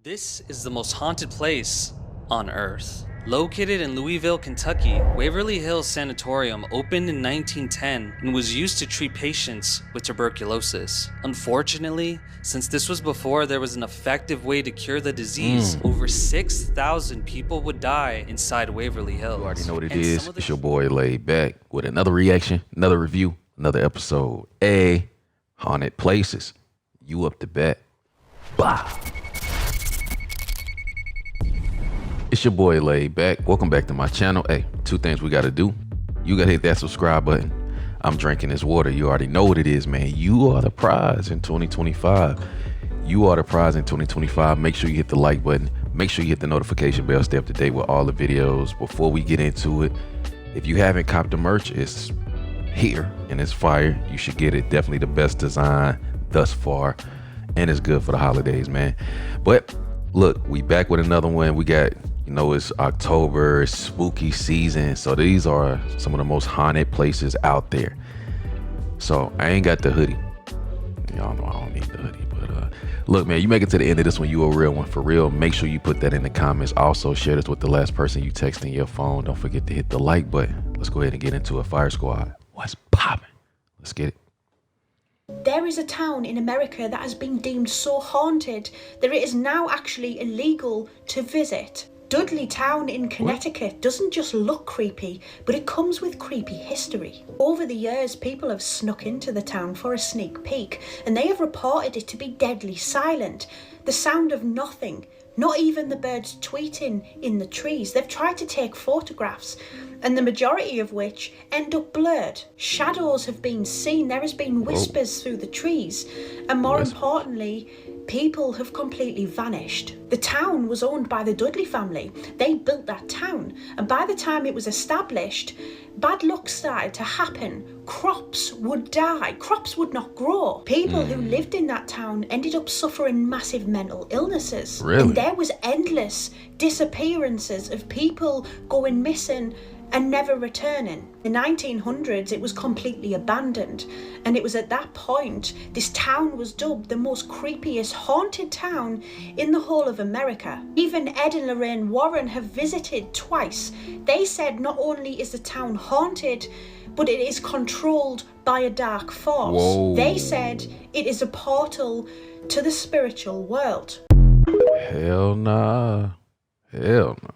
This is the most haunted place on Earth. Located in Louisville, Kentucky, Waverly Hills Sanatorium opened in 1910 and was used to treat patients with tuberculosis. Unfortunately, since this was before there was an effective way to cure the disease, over 6,000 people would die inside Waverly Hills. You already know what it is. It's your boy Laid Back with another reaction, another review, another episode. Haunted places. You up to bat. Blah. It's your boy Laid Back. Welcome back to my channel. Hey, two things we gotta do. You gotta hit that subscribe button. I'm drinking this water. You already know what it is, man. You are the prize in 2025. You are the prize in 2025. Make sure you hit the like button. Make sure you hit the notification bell. Stay up to date with all the videos. Before we get into it, if you haven't copped the merch, it's here and it's fire. You should get it. Definitely the best design thus far, and it's good for the holidays, man. But look, we back with another one. We got, you know, it's October, it's spooky season, so these are some of the most haunted places out there. So I ain't got the hoodie. Y'all know I don't need the hoodie, but look, man, you make it to the end of this one, you a real one. For real, make sure you put that in the comments. Also share this with the last person you text in your phone. Don't forget to hit the like button. Let's go ahead and get into it. Fire Squad, what's poppin'? Let's get it. There is a town in America that has been deemed so haunted that it is now actually illegal to visit. Dudley Town in Connecticut doesn't just look creepy, but it comes with creepy history. Over the years, people have snuck into the town for a sneak peek, and they have reported it to be deadly silent. The sound of nothing, not even the birds tweeting in the trees. They've tried to take photographs, and the majority of which end up blurred. Shadows have been seen, there has been whispers through the trees, and more importantly, people have completely vanished. The town was owned by the Dudley family. They built that town, and by the time it was established, bad luck started to happen. Crops would die, crops would not grow. People who lived in that town ended up suffering massive mental illnesses. Really? And there was endless disappearances of people going missing and never returning. In the 1900s, it was completely abandoned, and it was at that point this town was dubbed the most creepiest haunted town in the whole of America. Even Ed and Lorraine Warren have visited twice. They said not only is the town haunted, but it is controlled by a dark force. Whoa. They said it is a portal to the spiritual world. Hell nah. Hell nah.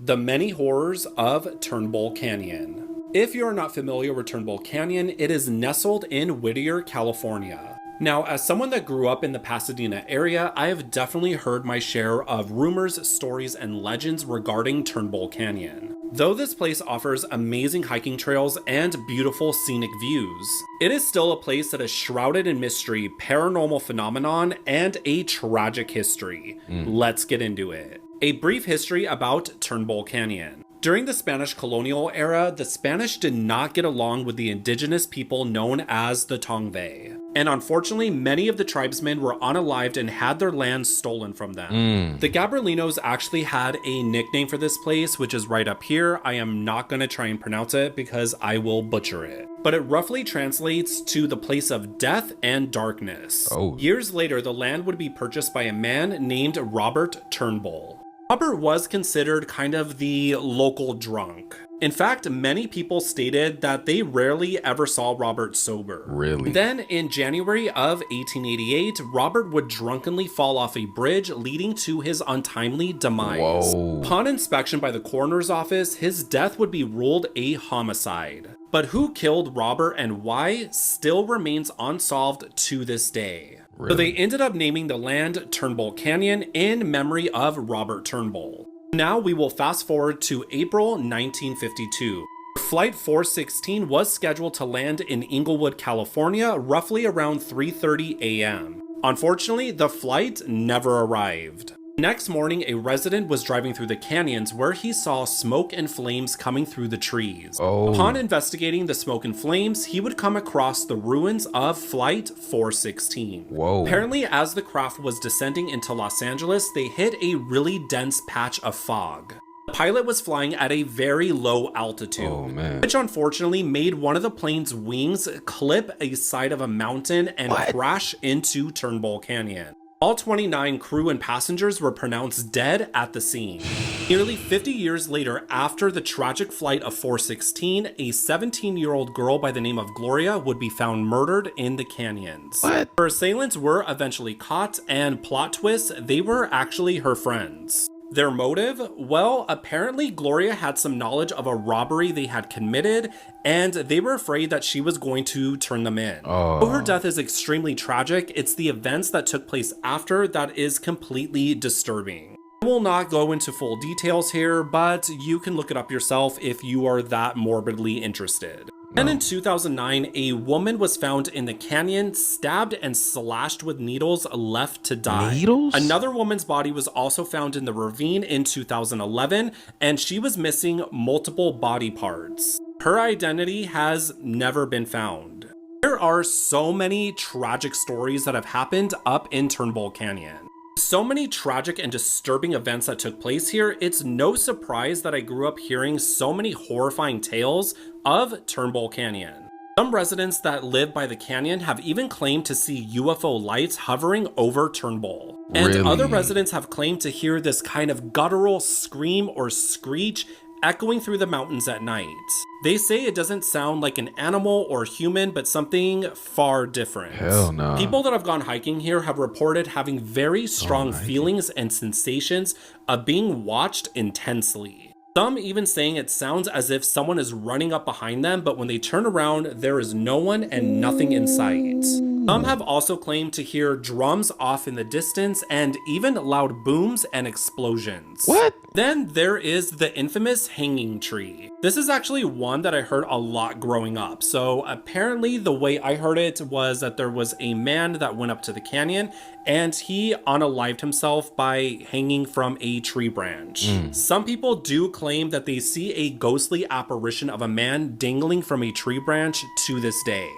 The many horrors of Turnbull Canyon. If you're not familiar with Turnbull Canyon, it is nestled in Whittier, California. Now, as someone that grew up in the Pasadena area, I have definitely heard my share of rumors, stories, and legends regarding Turnbull Canyon. Though this place offers amazing hiking trails and beautiful scenic views, it is still a place that is shrouded in mystery, paranormal phenomenon, and a tragic history. Let's get into it. A brief history about Turnbull Canyon. During the Spanish colonial era, the Spanish did not get along with the indigenous people known as the Tongva. And unfortunately, many of the tribesmen were unalived and had their lands stolen from them. The Gabrielinos actually had a nickname for this place, which is right up here. I am not going to try and pronounce it because I will butcher it. But it roughly translates to the place of death and darkness. Years later, the land would be purchased by a man named Robert Turnbull. Robert was considered kind of the local drunk. In fact, many people stated that they rarely ever saw Robert sober. Really? Then, in January of 1888, Robert would drunkenly fall off a bridge, leading to his untimely demise. Whoa. Upon inspection by the coroner's office, his death would be ruled a homicide. But who killed Robert and why still remains unsolved to this day. Really? So they ended up naming the land Turnbull Canyon in memory of Robert Turnbull. Now we will fast forward to April 1952. Flight 416 was scheduled to land in Inglewood, California, roughly around 3:30 a.m. Unfortunately, the flight never arrived. Next morning, a resident was driving through the canyons where he saw smoke and flames coming through the trees. Upon investigating the smoke and flames, he would come across the ruins of Flight 416. Apparently, as the craft was descending into Los Angeles, they hit a really dense patch of fog. The pilot was flying at a very low altitude, which unfortunately made one of the plane's wings clip a side of a mountain and crash into Turnbull Canyon. All 29 crew and passengers were pronounced dead at the scene. Nearly 50 years later, after the tragic flight of 416, a 17-year-old girl by the name of Gloria would be found murdered in the canyons. What? Her assailants were eventually caught, and plot twist, they were actually her friends. Their motive? Well, apparently Gloria had some knowledge of a robbery they had committed, and they were afraid that she was going to turn them in. Though her death is extremely tragic, it's the events that took place after that is completely disturbing. I will not go into full details here, but you can look it up yourself if you are that morbidly interested. And in 2009, a woman was found in the canyon, stabbed and slashed with needles, left to die. Needles? Another woman's body was also found in the ravine in 2011, and she was missing multiple body parts. Her identity has never been found. There are so many tragic stories that have happened up in Turnbull Canyon. So many tragic and disturbing events that took place here, it's no surprise that I grew up hearing so many horrifying tales of Turnbull Canyon. Some residents that live by the canyon have even claimed to see UFO lights hovering over Turnbull. And Really? other residents have claimed to hear this kind of guttural scream or screech echoing through the mountains at night. They say it doesn't sound like an animal or human, but something far different. Hell no. People that have gone hiking here have reported having very strong feelings and sensations of being watched intensely. Some even saying it sounds as if someone is running up behind them, but when they turn around, there is no one and nothing in sight. Some have also claimed to hear drums off in the distance and even loud booms and explosions. What? Then there is the infamous hanging tree. This is actually one that I heard a lot growing up. So apparently the way I heard it was that there was a man that went up to the canyon and he unalived himself by hanging from a tree branch. Some people do claim that they see a ghostly apparition of a man dangling from a tree branch to this day.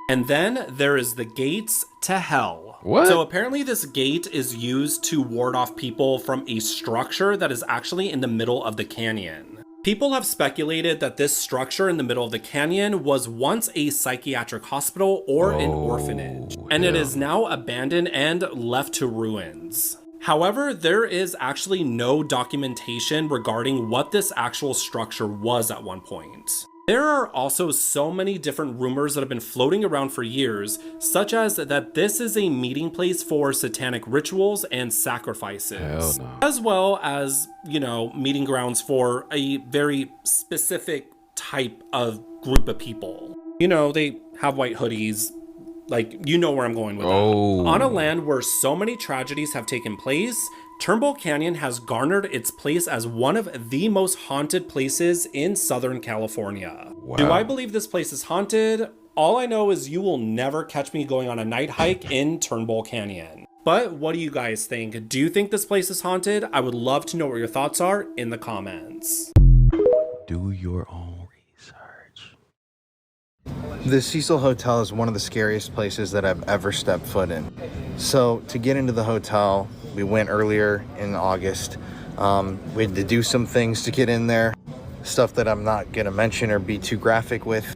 And then there is the gates to hell. What? So apparently this gate is used to ward off people from a structure that is actually in the middle of the canyon. People have speculated that this structure in the middle of the canyon was once a psychiatric hospital or an orphanage, and it is now abandoned and left to ruins. However, there is actually no documentation regarding what this actual structure was at one point. There are also so many different rumors that have been floating around for years, such as that this is a meeting place for satanic rituals and sacrifices, as well as, meeting grounds for a very specific type of group of people. They have white hoodies, where I'm going with that. On a land where so many tragedies have taken place, Turnbull Canyon has garnered its place as one of the most haunted places in Southern California. Wow. Do I believe this place is haunted? All I know is you will never catch me going on a night hike in Turnbull Canyon. But what do you guys think? Do you think this place is haunted? I would love to know what your thoughts are in the comments. Do your own research. The Cecil Hotel is one of the scariest places that I've ever stepped foot in. So to get into the hotel, we went earlier in August. We had to do some things to get in there, stuff that I'm not going to mention or be too graphic with,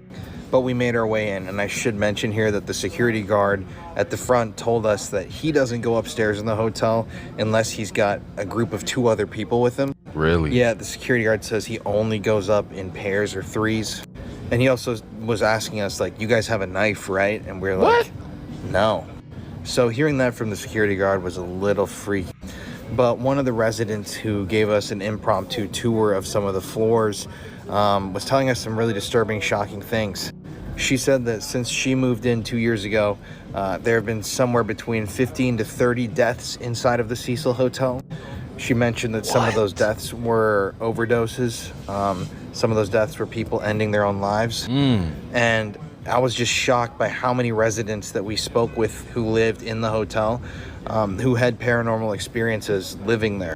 but we made our way in. And I should mention here that the security guard at the front told us that he doesn't go upstairs in the hotel unless he's got a group of 2 other people with him. Really? Yeah, the security guard says he only goes up in pairs or threes. And he also was asking us, you guys have a knife, right? And we're like, no. So hearing that from the security guard was a little freaky. But one of the residents who gave us an impromptu tour of some of the floors was telling us some really disturbing, shocking things. She said that since she moved in 2 years ago, there have been somewhere between 15 to 30 deaths inside of the Cecil Hotel. She mentioned that some of those deaths were overdoses. Some of those deaths were people ending their own lives. And I was just shocked by how many residents that we spoke with who lived in the hotel, who had paranormal experiences living there.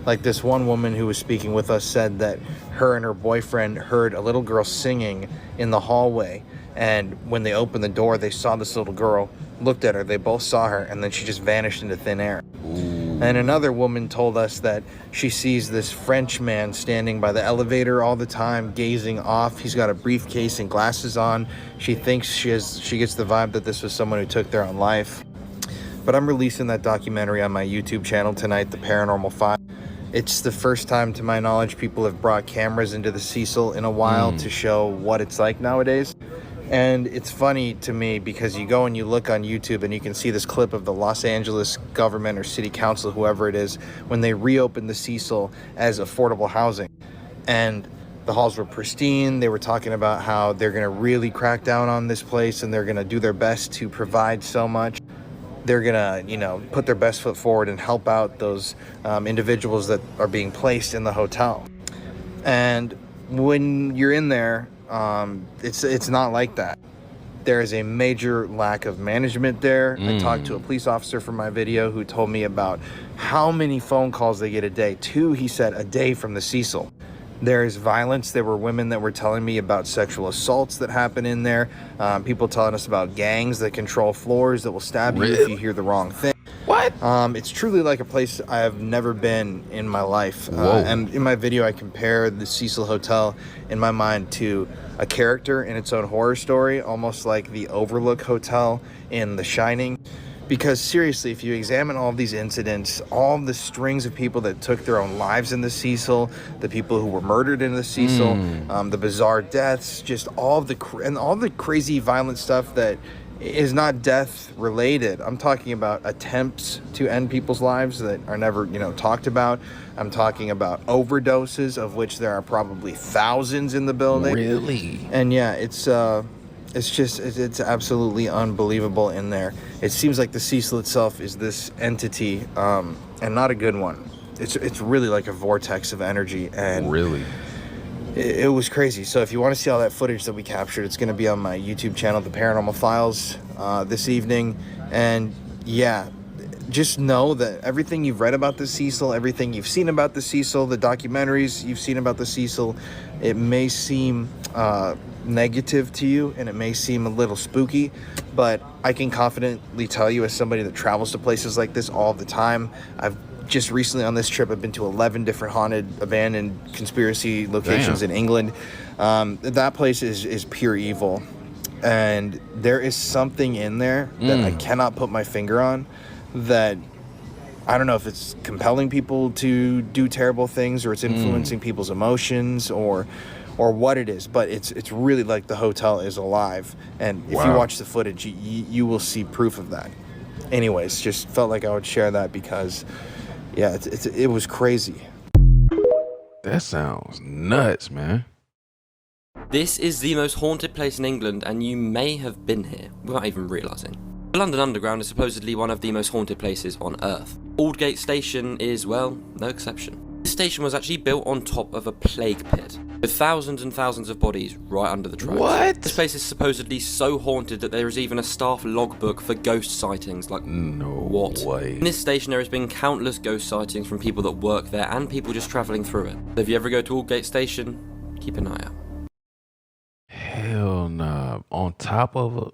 Like this one woman who was speaking with us said that her and her boyfriend heard a little girl singing in the hallway. And when they opened the door, they saw this little girl, looked at her, they both saw her, and then she just vanished into thin air. And another woman told us that she sees this French man standing by the elevator all the time, gazing off. He's got a briefcase and glasses on. She thinks she gets the vibe that this was someone who took their own life. But I'm releasing that documentary on my YouTube channel tonight, The Paranormal 5. It's the first time, to my knowledge, people have brought cameras into the Cecil in a while to show what it's like nowadays. And it's funny to me because you go and you look on YouTube and you can see this clip of the Los Angeles government or city council, whoever it is, when they reopened the Cecil as affordable housing. And the halls were pristine. They were talking about how they're going to really crack down on this place and they're going to do their best to provide so much. They're going to, put their best foot forward and help out those individuals that are being placed in the hotel. And when you're in there, it's not like that. There is a major lack of management there. I talked to a police officer from my video who told me about how many phone calls they get a day. 2, he said, a day from the Cecil. There is violence. There were women that were telling me about sexual assaults that happen in there. People telling us about gangs that control floors that will stab you if you hear the wrong thing. What? It's truly like a place I have never been in my life. And in my video, I compare the Cecil Hotel, in my mind, to a character in its own horror story, almost like the Overlook Hotel in The Shining. Because seriously, if you examine all of these incidents, all of the strings of people that took their own lives in the Cecil, the people who were murdered in the Cecil, the bizarre deaths, just all of the crazy violent stuff that is not death related. I'm talking about attempts to end people's lives that are never, talked about. I'm talking about overdoses, of which there are probably thousands in the building. Really? And yeah, it's absolutely unbelievable in there. It seems like the Cecil itself is this entity, and not a good one. It's really like a vortex of energy, and really, it was crazy. So if you want to see all that footage that we captured, it's going to be on my YouTube channel, The Paranormal Files, this evening. And yeah, just know that everything you've read about the Cecil, everything you've seen about the Cecil, the documentaries you've seen about the Cecil, it may seem negative to you and it may seem a little spooky, but I can confidently tell you, as somebody that travels to places like this all the time, I've just recently on this trip, I've been to 11 different haunted, abandoned conspiracy locations in England. That place is pure evil, and there is something in there that I cannot put my finger on, that I don't know if it's compelling people to do terrible things, or it's influencing people's emotions, or what it is, but it's really like the hotel is alive. And if you watch the footage, you will see proof of that. Anyways, just felt like I would share that because, yeah, it was crazy. That sounds nuts, man. This is the most haunted place in England, and you may have been here without even realising. The London Underground is supposedly one of the most haunted places on Earth. Aldgate Station is, well, no exception. This station was actually built on top of a plague pit, with thousands and thousands of bodies right under the tracks. What? This place is supposedly so haunted that there is even a staff logbook for ghost sightings. Like, no what? way. In this station there has been countless ghost sightings from people that work there and people just travelling through it. So if you ever go to Aldgate Station, keep an eye out. Hell nah. On top of a...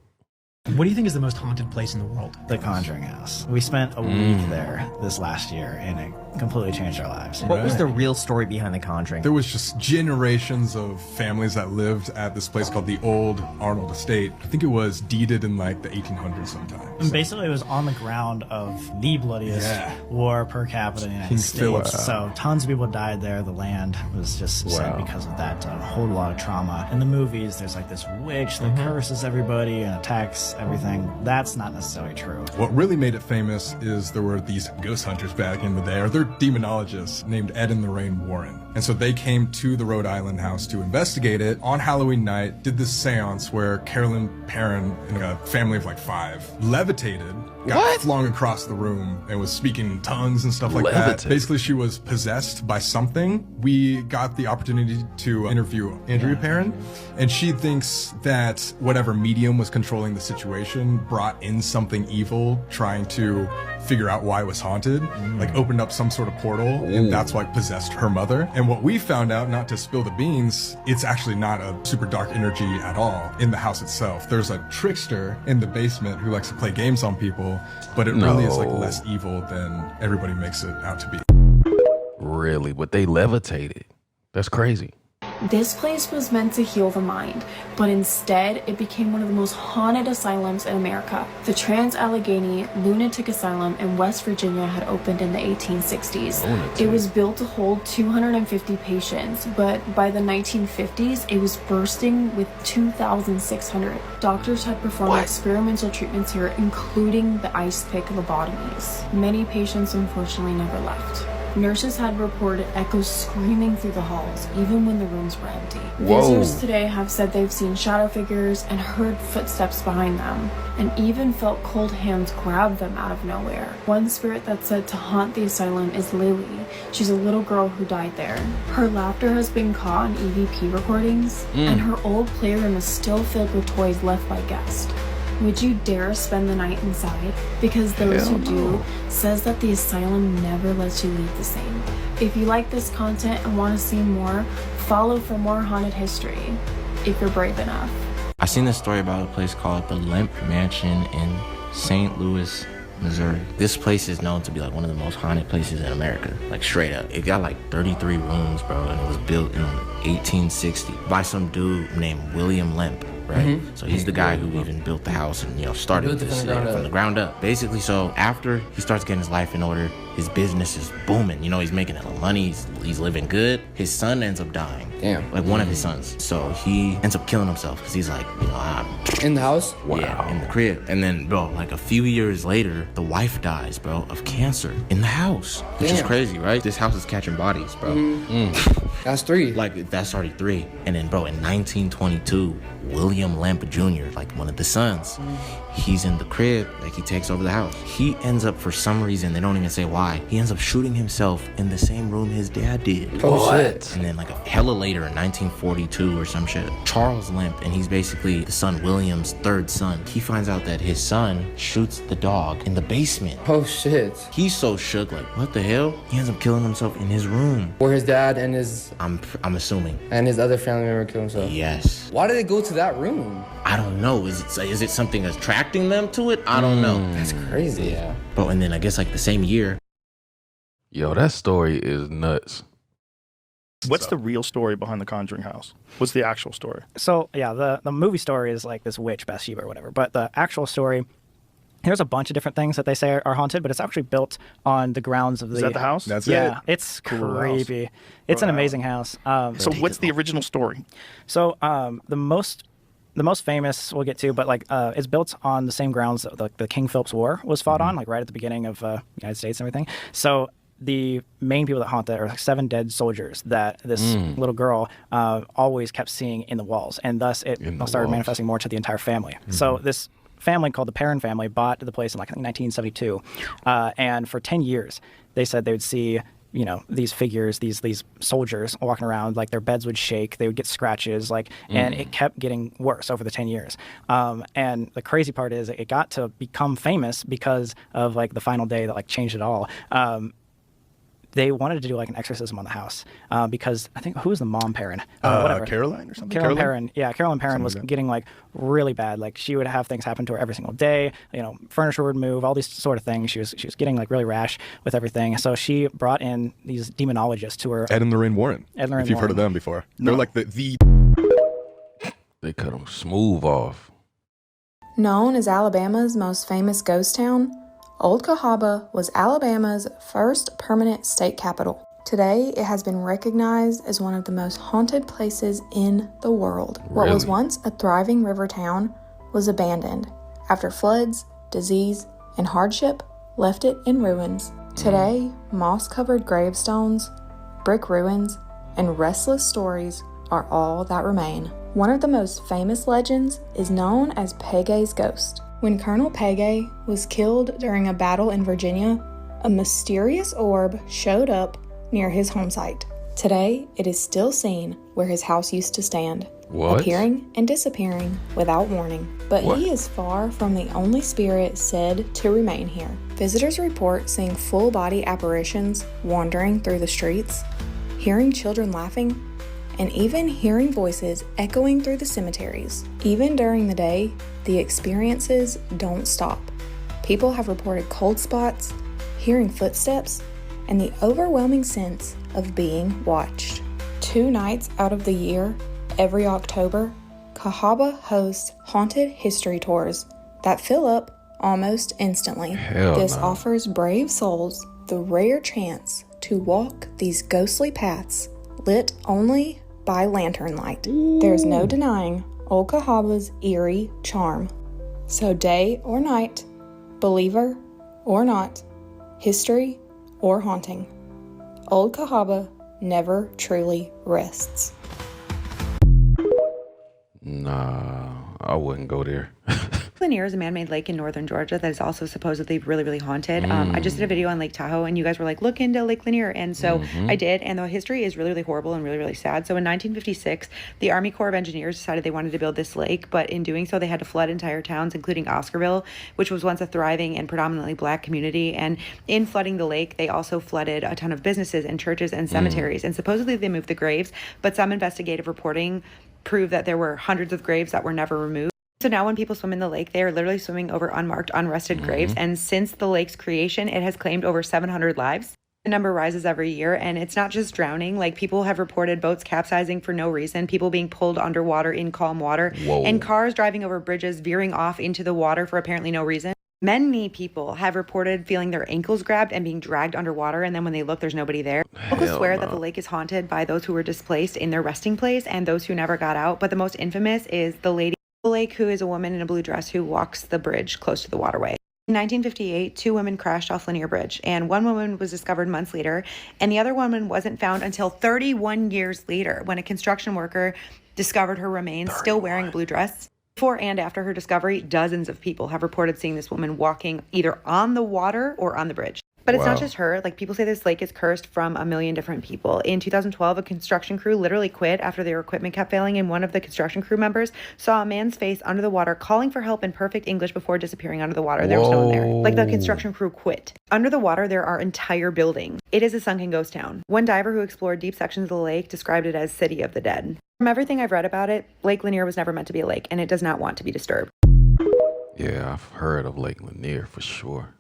What do you think is the most haunted place in the world? The Conjuring House. We spent a week there this last year, and it completely changed our lives. What was the real story behind The Conjuring? There was just generations of families that lived at this place called the Old Arnold Estate. I think it was deeded in like the 1800s sometime. And basically, it was on the ground of the bloodiest war per capita in the United States. So tons of people died there. The land was just set because of that. A whole lot of trauma. In the movies, there's like this witch that curses everybody and attacks everything. That's not necessarily true. What really made it famous is there were these ghost hunters back in the day, or they're demonologists named Ed and Lorraine Warren. And so they came to the Rhode Island house to investigate it on Halloween night, did this seance where Carolyn Perrin and a family of like 5 levitated, got flung across the room and was speaking in tongues and stuff like that. Basically, she was possessed by something. We got the opportunity to interview Andrea Perrin, and she thinks that whatever medium was controlling the situation brought in something evil, trying to figure out why it was haunted, like opened up some sort of portal, and that's why possessed her mother. And what we found out, not to spill the beans, it's actually not a super dark energy at all in the house itself. There's a trickster in the basement who likes to play games on people, but it really is like less evil than everybody makes it out to be. Really? But they levitated. That's crazy. This place was meant to heal the mind, but instead it became one of the most haunted asylums in America. The Trans-Allegheny Lunatic Asylum in West Virginia had opened in the 1860s. It was built to hold 250 patients, but by the 1950s it was bursting with 2,600. Doctors had performed experimental treatments here, including the ice pick lobotomies. Many patients unfortunately never left. Nurses had reported echoes screaming through the halls, even when the rooms were empty. Visitors today have said they've seen shadow figures and heard footsteps behind them, and even felt cold hands grab them out of nowhere. One spirit that's said to haunt the asylum is Lily. She's a little girl who died there. Her laughter has been caught on EVP recordings, and her old playroom is still filled with toys left by guests. Would you dare spend the night inside? Because those who do says that the asylum never lets you leave the same. If you like this content and want to see more, follow for more haunted history, if you're brave enough. I seen this story about a place called the Lemp Mansion in St. Louis, Missouri. This place is known to be like one of the most haunted places in America, like straight up. It got like 33 rooms, bro, and it was built in 1860 by some dude named William Lemp. Right? So he's the guy who even built the house and, started this from the ground up. Basically, so after he starts getting his life in order, his business is booming. He's making a lot of money. He's living good. His son ends up dying. Damn. Like one of his sons. So he ends up killing himself because he's like, in the house? Wow. Yeah, in the crib. And then, bro, like a few years later, the wife dies, bro, of cancer in the house. Which is crazy, right? This house is catching bodies, bro. That's 3. Like, that's already 3. And then, bro, in 1922, William Lemp Jr., like one of the sons, he's in the crib, like he takes over the house. He ends up, for some reason, they don't even say why, he ends up shooting himself in the same room his dad did. Oh, shit. And then like a hella later in 1942 or some shit, Charles Lemp, and he's basically the son William's 3rd son, he finds out that his son shoots the dog in the basement. Oh, shit. He's so shook, like, what the hell? He ends up killing himself in his room. Where his dad and his... I'm assuming. And his other family member killed himself? Yes. Why did they go to that room? I don't know. Is it something attracting them to it? I don't know. That's crazy. Yeah. But and then I guess like the same year. Yo, that story is nuts. What's the real story behind the Conjuring House? What's the actual story? So yeah, the movie story is like this witch Bathsheba or whatever, but the actual story, there's a bunch of different things that they say are haunted, but it's actually built on the grounds of the... Is that the house? That's it. Yeah, it's cool creepy. House. It's an amazing house. So what's the original story? So the most famous we'll get to, but like it's built on the same grounds that the King Philip's War was fought on, like right at the beginning of United States and everything. So the main people that haunt that are like 7 dead soldiers that this little girl always kept seeing in the walls, and thus it started manifesting more to the entire family. So this family called the Perrin family bought the place in like I think 1972, and for 10 years they said they would see these figures, these soldiers walking around, like their beds would shake, they would get scratches, like, and it kept getting worse over the 10 years. And the crazy part is it got to become famous because of like the final day that like changed it all. They wanted to do like an exorcism on the house because I think, who was the mom Perrin? Whatever. Caroline or something? Carolyn Perrin. Yeah, Carolyn Perrin was getting like really bad. Like she would have things happen to her every single day. Furniture would move, all these sort of things. She was getting like really rash with everything. So she brought in these demonologists to her. Ed and Lorraine Warren. If you've heard of them before. They're like the... They cut them smooth off. Known as Alabama's most famous ghost town, Old Cahaba was Alabama's first permanent state capital. Today, it has been recognized as one of the most haunted places in the world. What was once a thriving river town was abandoned after floods, disease, and hardship left it in ruins. Today, moss-covered gravestones, brick ruins, and restless stories are all that remain. One of the most famous legends is known as Pegue's ghost. When Colonel Pegue was killed during a battle in Virginia, a mysterious orb showed up near his home site. Today, it is still seen where his house used to stand, appearing and disappearing without warning. But he is far from the only spirit said to remain here. Visitors report seeing full-body apparitions wandering through the streets, hearing children laughing, and even hearing voices echoing through the cemeteries. Even during the day, the experiences don't stop. People have reported cold spots, hearing footsteps, and the overwhelming sense of being watched. 2 nights out of the year, every October, Cahaba hosts haunted history tours that fill up almost instantly. This offers brave souls the rare chance to walk these ghostly paths lit only by lantern light. There's no denying Old Cahaba's eerie charm. So day or night, believer or not, history or haunting, Old Cahaba never truly rests. Nah, I wouldn't go there. Lanier is a man-made lake in northern Georgia that is also supposedly really, really haunted. I just did a video on Lake Tahoe, and you guys were like, look into Lake Lanier. And so I did, and the history is really, really horrible and really, really sad. So in 1956, the Army Corps of Engineers decided they wanted to build this lake, but in doing so, they had to flood entire towns, including Oscarville, which was once a thriving and predominantly black community. And in flooding the lake, they also flooded a ton of businesses and churches and cemeteries. And supposedly they moved the graves, but some investigative reporting proved that there were hundreds of graves that were never removed. So now when people swim in the lake, they are literally swimming over unmarked, unrested graves. And since the lake's creation, it has claimed over 700 lives. The number rises every year, and it's not just drowning. Like, people have reported boats capsizing for no reason, people being pulled underwater in calm water, and cars driving over bridges veering off into the water for apparently no reason. Many people have reported feeling their ankles grabbed and being dragged underwater, and then when they look, there's nobody there. Locals swear that the lake is haunted by those who were displaced in their resting place and those who never got out, but the most infamous is the lady lake, who is a woman in a blue dress who walks the bridge close to the waterway. In 1958, 2 women crashed off Lanier Bridge, and one woman was discovered months later, and the other woman wasn't found until 31 years later, when a construction worker discovered her remains still wearing a blue dress. Before and after her discovery, dozens of people have reported seeing this woman walking either on the water or on the bridge. But it's not just her. Like, people say this lake is cursed from a million different people. In 2012, a construction crew literally quit after their equipment kept failing, and one of the construction crew members saw a man's face under the water calling for help in perfect English before disappearing under the water. There was no one there. Like, the construction crew quit. Under the water, there are entire buildings. It is a sunken ghost town. One diver who explored deep sections of the lake described it as City of the Dead. From everything I've read about it, Lake Lanier was never meant to be a lake, and it does not want to be disturbed. Yeah, I've heard of Lake Lanier for sure.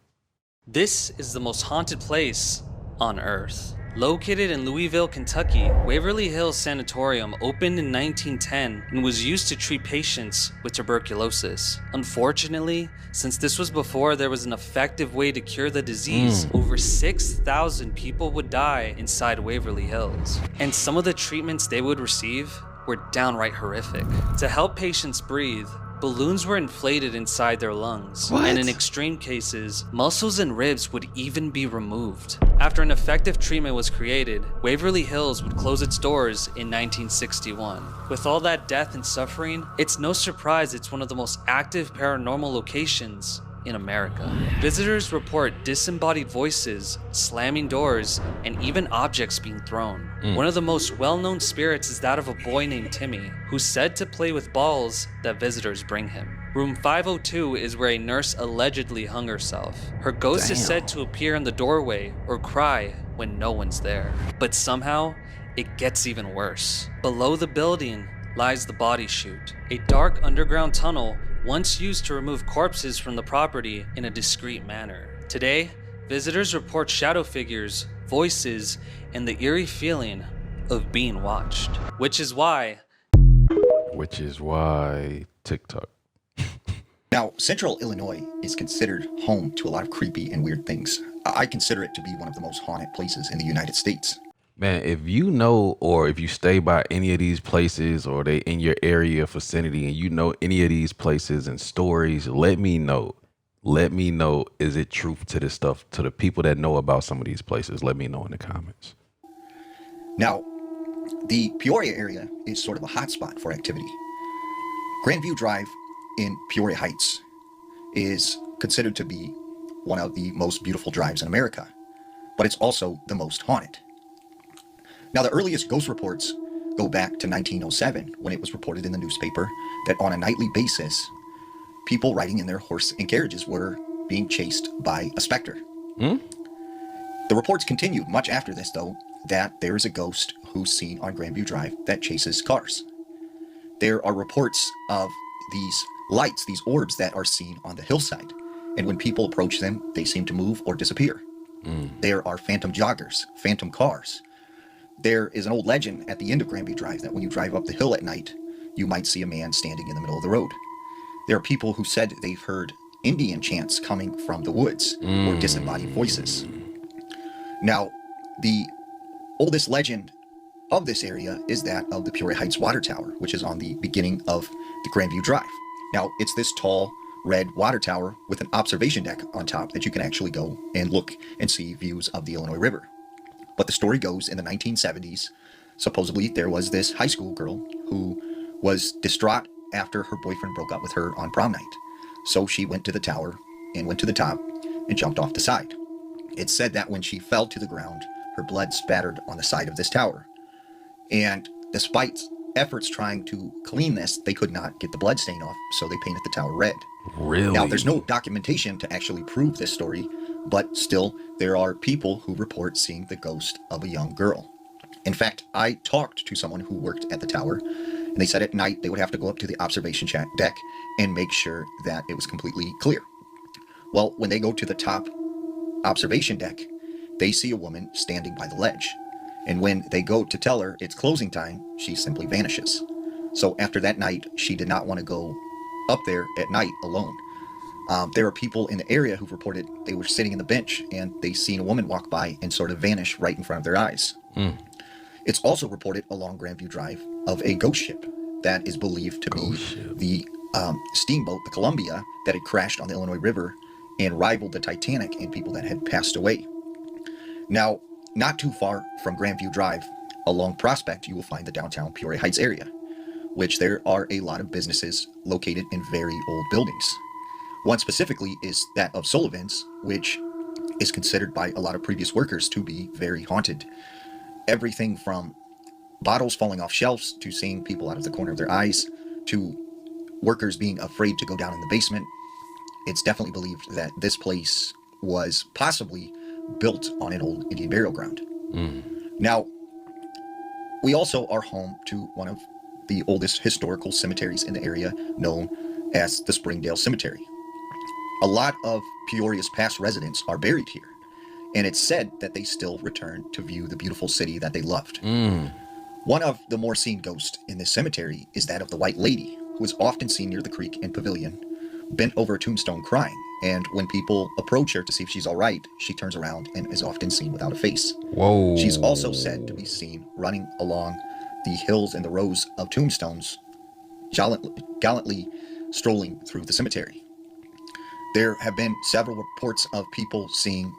This is the most haunted place on Earth. Located in Louisville, Kentucky, Waverly Hills Sanatorium opened in 1910 and was used to treat patients with tuberculosis. Unfortunately, since this was before there was an effective way to cure the disease, over 6,000 people would die inside Waverly Hills. And some of the treatments they would receive were downright horrific. To help patients breathe, balloons were inflated inside their lungs, and in extreme cases, muscles and ribs would even be removed. After an effective treatment was created, Waverly Hills would close its doors in 1961. With all that death and suffering, it's no surprise it's one of the most active paranormal locations in America. Visitors report disembodied voices, slamming doors, and even objects being thrown. One of the most well-known spirits is that of a boy named Timmy, who's said to play with balls that visitors bring him. Room 502 is where a nurse allegedly hung herself. Her ghost is said to appear in the doorway or cry when no one's there. But somehow, it gets even worse. Below the building lies the body chute, a dark underground tunnel once used to remove corpses from the property in a discreet manner. Today, visitors report shadow figures, voices, and the eerie feeling of being watched. Which is why TikTok. Now, Central Illinois is considered home to a lot of creepy and weird things. I consider it to be one of the most haunted places in the United States. Man, if you know, or if you stay by any of these places, or they in your area vicinity, and you know any of these places and stories, let me know. Let me know, is it truth to this stuff? To the people that know about some of these places, let me know in the comments. Now, the Peoria area is sort of a hotspot for activity. Grandview Drive in Peoria Heights is considered to be one of the most beautiful drives in America, but it's also the most haunted. Now, the earliest ghost reports go back to 1907, when it was reported in the newspaper that on a nightly basis, people riding in their horse and carriages were being chased by a specter. The reports continued much after this, though, that there is a ghost who's seen on Grandview Drive that chases cars. There are reports of these lights, these orbs that are seen on the hillside, and when people approach them, they seem to move or disappear. There are phantom joggers, phantom cars. there is an old legend at the end of Grandview Drive that when you drive up the hill at night, you might see a man standing in the middle of the road. There are people who said they've heard Indian chants coming from the woods or disembodied voices. Now, the oldest legend of this area is that of the Peoria Heights Water Tower, which is on the beginning of the Grandview Drive. Now, it's this tall, red water tower with an observation deck on top that you can actually go and look and see views of the Illinois River. But the story goes in the 1970s, supposedly there was this high school girl who was distraught after her boyfriend broke up with her on prom night. So she went to the tower and went to the top and jumped off the side. It's said that when she fell to the ground, her blood spattered on the side of this tower. And despite efforts trying to clean this, they could not get the blood stain off, so they painted the tower red. Really? Now, there's no documentation to actually prove this story, but still, there are people who report seeing the ghost of a young girl. In fact, I talked to someone who worked at the tower, and they said at night they would have to go up to the observation deck and make sure that it was completely clear. Well, when they go to the top observation deck, they see a woman standing by the ledge. And when they go to tell her it's closing time, she simply vanishes. So after that night, she did not want to go up there at night alone. There are people in the area who've reported they were sitting in the bench and they seen a woman walk by and sort of vanish right in front of their eyes. It's also reported along Grandview Drive of a ghost ship that is believed to be the steamboat, the Columbia, that had crashed on the Illinois River and rivaled the Titanic in people that had passed away. Now, not too far from Grandview Drive, along Prospect, you will find the downtown Peoria Heights area, which there are a lot of businesses located in very old buildings. One specifically is that of Sullivan's, which is considered by a lot of previous workers to be very haunted. Everything from bottles falling off shelves to seeing people out of the corner of their eyes to workers being afraid to go down in the basement. It's definitely believed that this place was possibly built on an old Indian burial ground. Now, we also are home to one of the oldest historical cemeteries in the area, known as the Springdale Cemetery. A lot of Peoria's past residents are buried here, and it's said that they still return to view the beautiful city that they loved. One of the more seen ghosts in this cemetery is that of the White Lady, who is often seen near the creek and pavilion, bent over a tombstone crying, and when people approach her to see if she's all right, she turns around and is often seen without a face. Whoa. She's also said to be seen running along the hills and the rows of tombstones, gallantly strolling through the cemetery. There have been several reports of people seeing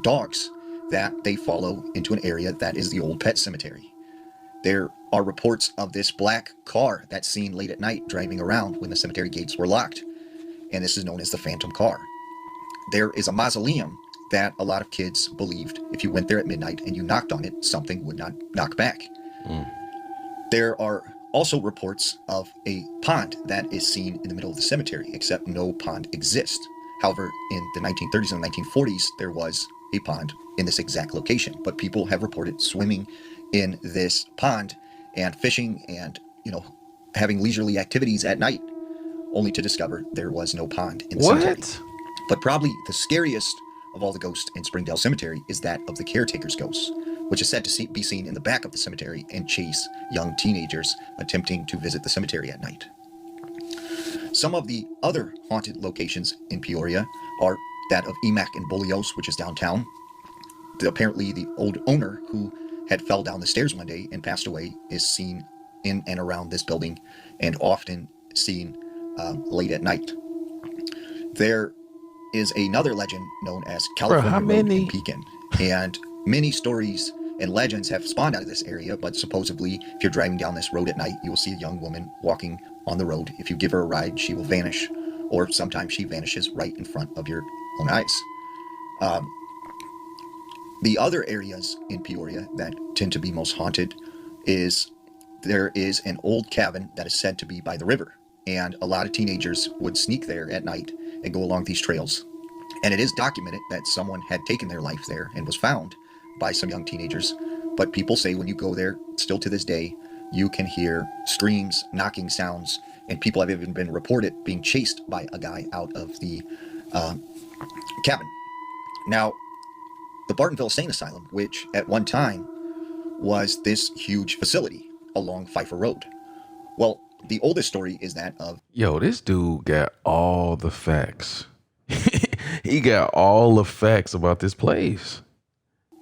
dogs that they follow into an area that is the old pet cemetery. There are reports of this black car that's seen late at night driving around when the cemetery gates were locked, and this is known as the Phantom Car. There is a mausoleum that a lot of kids believed if you went there at midnight and you knocked on it, something would not knock back. There are also reports of a pond that is seen in the middle of the cemetery, except no pond exists. However, in the 1930s and 1940s, there was a pond in this exact location, but people have reported swimming in this pond and fishing and, having leisurely activities at night, only to discover there was no pond in the cemetery. But probably the scariest of all the ghosts in Springdale Cemetery is that of the caretaker's ghost, which is said to be seen in the back of the cemetery and chase young teenagers attempting to visit the cemetery at night. Some of the other haunted locations in Peoria are that of Emack and Bolios, which is downtown. Apparently, the old owner who had fell down the stairs one day and passed away is seen in and around this building and often seen late at night. There is another legend known as California Road in Pekin, and many stories and legends have spawned out of this area, but supposedly if you're driving down this road at night, you will see a young woman walking on the road. If you give her a ride, she will vanish, or sometimes she vanishes right in front of your own eyes. The other areas in Peoria that tend to be most haunted is there is an old cabin that is said to be by the river, and a lot of teenagers would sneak there at night and go along these trails. And it is documented that someone had taken their life there and was found by some young teenagers. But people say when you go there, still to this day, you can hear screams, knocking sounds, and people have even been reported being chased by a guy out of the cabin. Now, the Bartonville Asylum, which at one time was this huge facility along Pfeiffer Road. Well, the oldest story is that of... Yo, this dude got all the facts. He got all the facts about this place.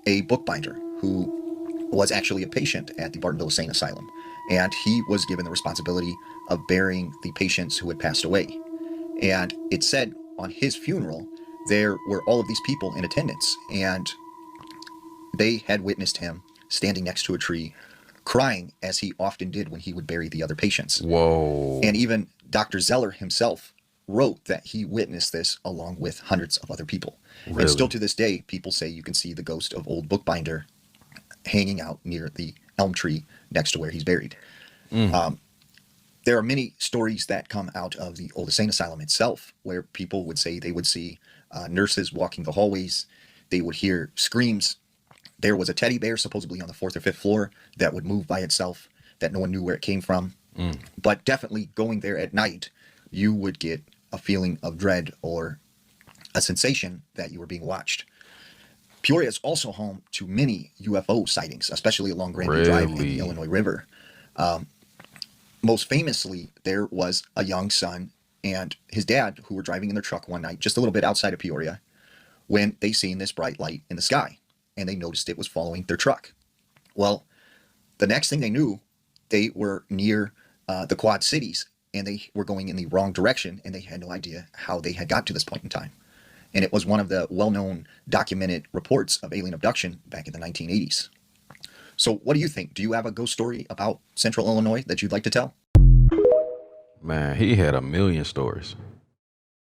A bookbinder who was actually a patient at the Bartonville Asylum, and he was given the responsibility of burying the patients who had passed away. And it said on his funeral, there were all of these people in attendance, and they had witnessed him standing next to a tree, crying as he often did when he would bury the other patients. Whoa. And even Dr. Zeller himself wrote that he witnessed this along with hundreds of other people. Really? And still to this day, people say you can see the ghost of old bookbinder hanging out near the elm tree next to where he's buried. There are many stories that come out of the old insane asylum itself, where people would say they would see nurses walking the hallways. They would hear screams. There was a teddy bear supposedly on the 4th or 5th floor that would move by itself, that no one knew where it came from. But definitely going there at night, you would get a feeling of dread or a sensation that you were being watched. Peoria is also home to many UFO sightings, especially along Grandview Drive and the Illinois River. Most famously, there was a young son and his dad who were driving in their truck one night, just a little bit outside of Peoria, when they seen this bright light in the sky, and they noticed it was following their truck. Well, the next thing they knew, they were near the Quad Cities, and they were going in the wrong direction, and they had no idea how they had got to this point in time. And it was one of the well-known documented reports of alien abduction back in the 1980s. So what do you think? Do you have a ghost story about Central Illinois that you'd like to tell? Man, he had a million stories.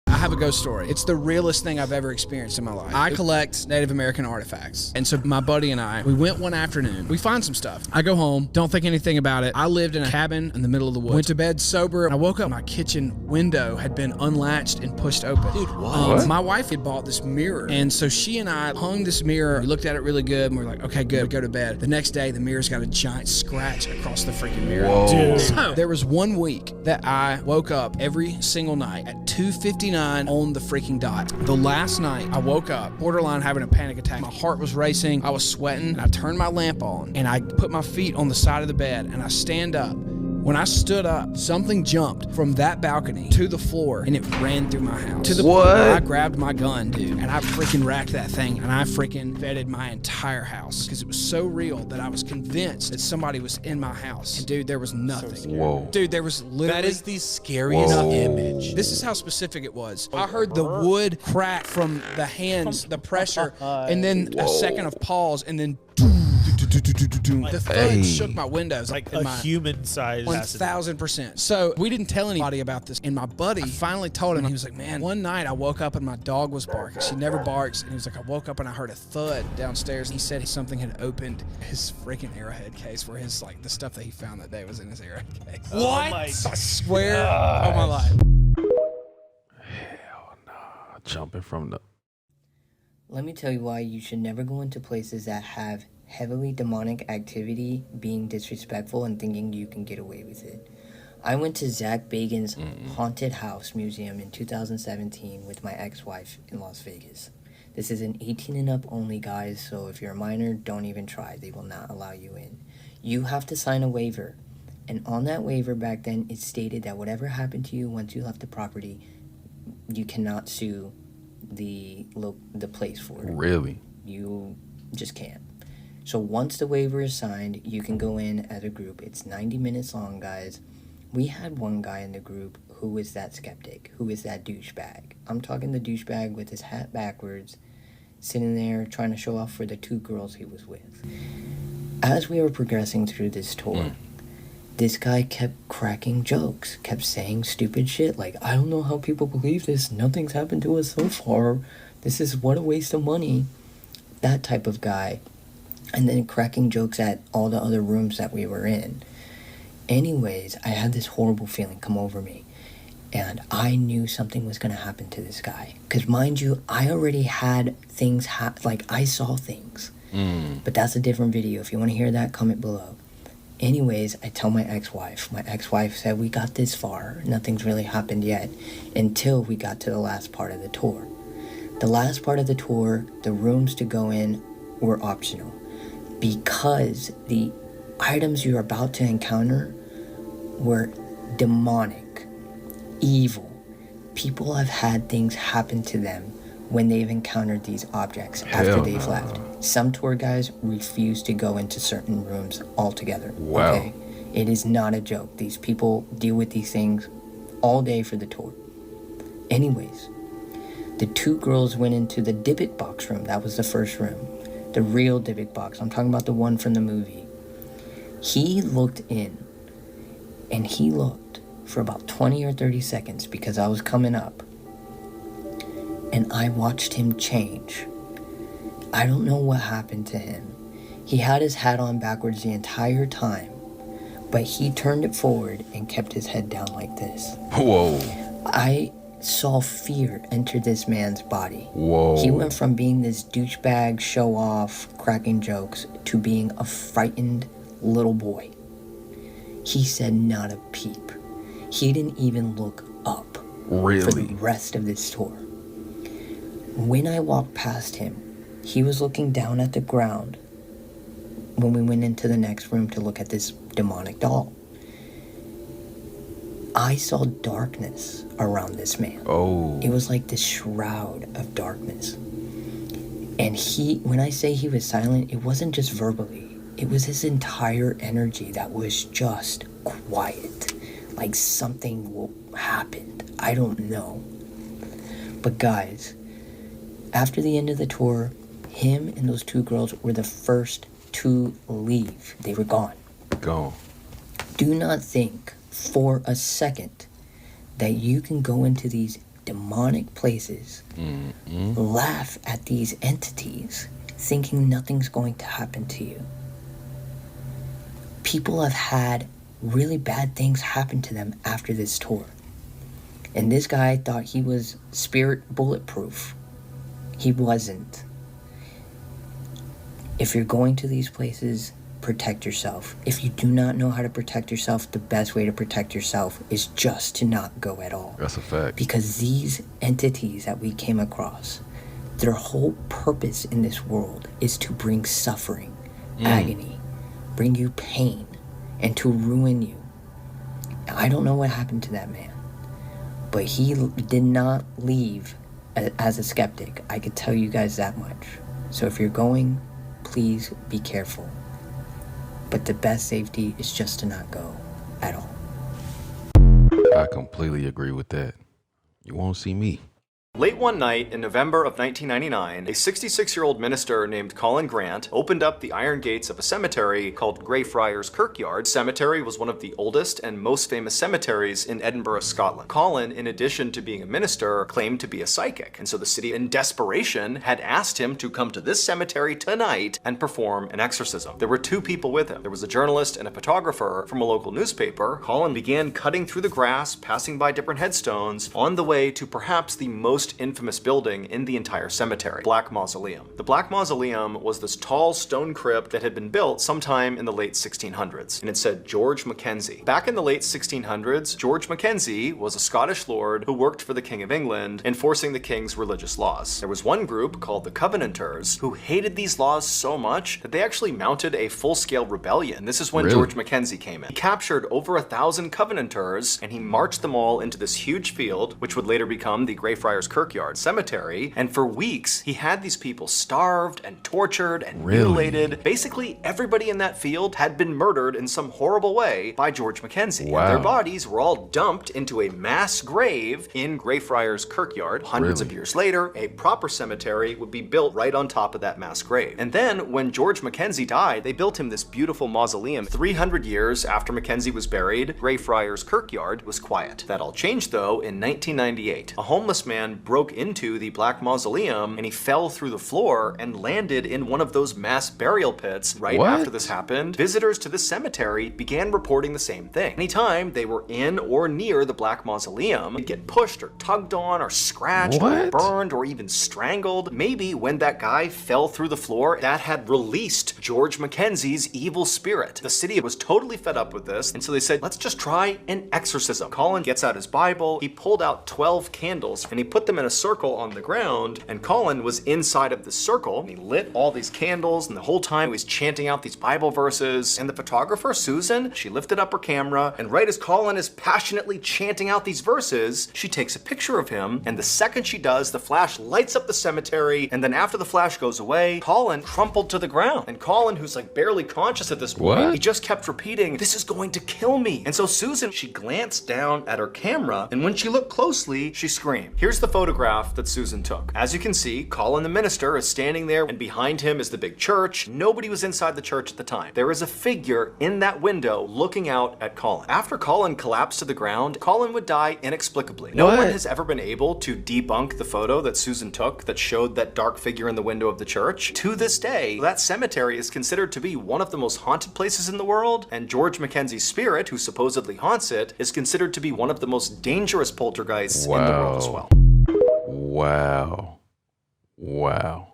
I have a ghost story. It's the realest thing I've ever experienced in my life. I collect Native American artifacts. And so my buddy and I, we went one afternoon. We find some stuff. I go home, don't think anything about it. I lived in a cabin in the middle of the woods. Went to bed sober. I woke up, my kitchen window had been unlatched and pushed open. Dude, what? My wife had bought this mirror. And so she and I hung this mirror. We looked at it really good and we were like, okay, good, we go to bed. The next day, the mirror's got a giant scratch across the freaking mirror. Whoa. Dude. So there was 1 week that I woke up every single night at 2:59 on the freaking dot. The last night I woke up, borderline having a panic attack. My heart was racing, I was sweating, and I turned my lamp on, and I put my feet on the side of the bed, and I stand up. When I stood up, something jumped from that balcony to the floor, and it ran through my house. To the point where I grabbed my gun, dude, and I freaking racked that thing, and I freaking vetted my entire house, because it was so real that I was convinced that somebody was in my house. And dude, there was nothing. Whoa. Dude, there was literally... That is the scariest image. This is how specific it was. I heard the wood crack from the hands, the pressure, and then a second of pause, and then... The thud shook my windows. Like a human-sized 1,000%. So we didn't tell anybody about this. And my buddy finally told him. He was like, man, one night I woke up and my dog was barking. She never barks. And he was like, I woke up and I heard a thud downstairs. He said something had opened his freaking Arrowhead case where his, like, the stuff that he found that day was in his Arrowhead case. What? I swear on my life. Hell nah. Jumping from the... Let me tell you why you should never go into places that have heavily demonic activity, being disrespectful, and thinking you can get away with it. I went to Zach Baggin's Haunted House Museum in 2017 with my ex-wife in Las Vegas. This is an 18 and up only, guys, so if you're a minor, don't even try. They will not allow you in. You have to sign a waiver, and on that waiver back then, it stated that whatever happened to you once you left the property, you cannot sue the place for it. Really? You just can't. So once the waiver is signed, you can go in as a group. It's 90 minutes long, guys. We had one guy in the group who is that skeptic, who is that douchebag. I'm talking the douchebag with his hat backwards, sitting there trying to show off for the 2 girls he was with. As we were progressing through this tour, this guy kept cracking jokes, kept saying stupid shit like, I don't know how people believe this. Nothing's happened to us so far. This is what a waste of money. That type of guy. And then cracking jokes at all the other rooms that we were in. Anyways, I had this horrible feeling come over me. And I knew something was going to happen to this guy. Because mind you, I already had things, like I saw things. But that's a different video. If you want to hear that, comment below. Anyways, I tell my ex-wife. My ex-wife said, we got this far. Nothing's really happened yet. Until we got to the last part of the tour. The last part of the tour, the rooms to go in were optional. because the items you're about to encounter were demonic, evil. People have had things happen to them when they've encountered these objects after they've left. Some tour guides refuse to go into certain rooms altogether. Wow. Okay? It is not a joke. These people deal with these things all day for the tour. Anyways, the two girls went into the Dybbuk box room. That was the first room. The real Dybbuk box. I'm talking about the one from the movie. He looked in, and he looked for about 20 or 30 seconds because I was coming up. And I watched him change. I don't know what happened to him. He had his hat on backwards the entire time, but he turned it forward and kept his head down like this. Whoa. I saw fear enter this man's body. Whoa. He went from being this douchebag, show-off, cracking jokes, to being a frightened little boy. He said not a peep. He didn't even look up for the rest of this tour. When I walked past him, he was looking down at the ground when we went into the next room to look at this demonic doll. I saw darkness around this man. Oh. It was like this shroud of darkness. And when I say he was silent, it wasn't just verbally. It was his entire energy that was just quiet. Like something happened. I don't know. But guys, after the end of the tour, him and those two girls were the first to leave. They were gone. Gone. Do not think for a second that you can go into these demonic places, laugh at these entities, thinking nothing's going to happen to you. People have had really bad things happen to them after this tour. And this guy thought he was spirit bulletproof. He wasn't. If you're going to these places, protect yourself. If you do not know how to protect yourself, the best way to protect yourself is just to not go at all. That's a fact. Because these entities that we came across, their whole purpose in this world is to bring suffering, agony, bring you pain, and to ruin you. I don't know what happened to that man, but he did not leave as a skeptic. I could tell you guys that much. So if you're going, please be careful. But the best safety is just to not go at all. I completely agree with that. You won't see me. Late one night in November of 1999, a 66-year-old minister named Colin Grant opened up the iron gates of a cemetery called Greyfriars Kirkyard. The cemetery was one of the oldest and most famous cemeteries in Edinburgh, Scotland. Colin, in addition to being a minister, claimed to be a psychic, and so the city, in desperation, had asked him to come to this cemetery tonight and perform an exorcism. There were two people with him. There was a journalist and a photographer from a local newspaper. Colin began cutting through the grass, passing by different headstones, on the way to perhaps the most infamous building in the entire cemetery, Black Mausoleum. The Black Mausoleum was this tall stone crypt that had been built sometime in the late 1600s, and it said George McKenzie. Back in the late 1600s, George McKenzie was a Scottish lord who worked for the King of England, enforcing the king's religious laws. There was one group called the Covenanters who hated these laws so much that they actually mounted a full-scale rebellion. This is when George McKenzie came in. He captured over 1,000 Covenanters, and he marched them all into this huge field, which would later become the Greyfriars Kirkyard Cemetery, and for weeks he had these people starved and tortured and mutilated. Basically everybody in that field had been murdered in some horrible way by George McKenzie. Wow. And their bodies were all dumped into a mass grave in Greyfriars Kirkyard. Hundreds of years later, a proper cemetery would be built right on top of that mass grave. And then when George McKenzie died, they built him this beautiful mausoleum. 300 years after McKenzie was buried, Greyfriars Kirkyard was quiet. That all changed though in 1998. A homeless man broke into the Black Mausoleum and he fell through the floor and landed in one of those mass burial pits. Right after this happened, visitors to the cemetery began reporting the same thing. Anytime they were in or near the Black Mausoleum, they'd get pushed or tugged on or scratched or burned or even strangled. Maybe when that guy fell through the floor, that had released George McKenzie's evil spirit. The city was totally fed up with this, and so they said, let's just try an exorcism. Colin gets out his Bible, he pulled out 12 candles, and he put them them in a circle on the ground, and Colin was inside of the circle. And he lit all these candles, and the whole time he was chanting out these Bible verses. And the photographer, Susan, she lifted up her camera, and right as Colin is passionately chanting out these verses, she takes a picture of him, and the second she does, the flash lights up the cemetery, and then after the flash goes away, Colin crumpled to the ground. And Colin, who's like barely conscious at this point, he just kept repeating, "This is going to kill me." And so Susan, she glanced down at her camera, and when she looked closely, she screamed. Here's the photograph that Susan took. As you can see, Colin the minister is standing there, and behind him is the big church. Nobody was inside the church at the time. There is a figure in that window looking out at Colin. After Colin collapsed to the ground, Colin would die inexplicably. No one has ever been able to debunk the photo that Susan took that showed that dark figure in the window of the church. To this day, that cemetery is considered to be one of the most haunted places in the world, and George McKenzie's spirit, who supposedly haunts it, is considered to be one of the most dangerous poltergeists in the world as well. Wow. Wow.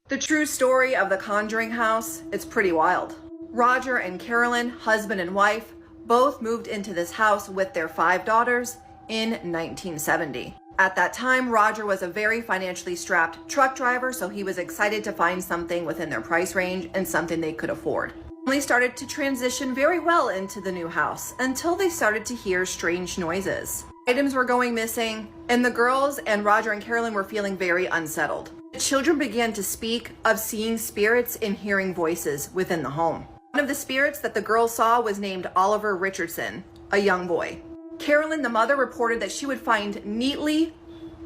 The true story of the Conjuring House, it's pretty wild. Roger and Carolyn, husband and wife, both moved into this house with their 5 daughters in 1970. At that time, Roger was a very financially strapped truck driver, so he was excited to find something within their price range and something they could afford. They started to transition very well into the new house until they started to hear strange noises. Items were going missing, and the girls and Roger and Carolyn were feeling very unsettled. The children began to speak of seeing spirits and hearing voices within the home. One of the spirits that the girls saw was named Oliver Richardson, a young boy. Carolyn, the mother, reported that she would find neatly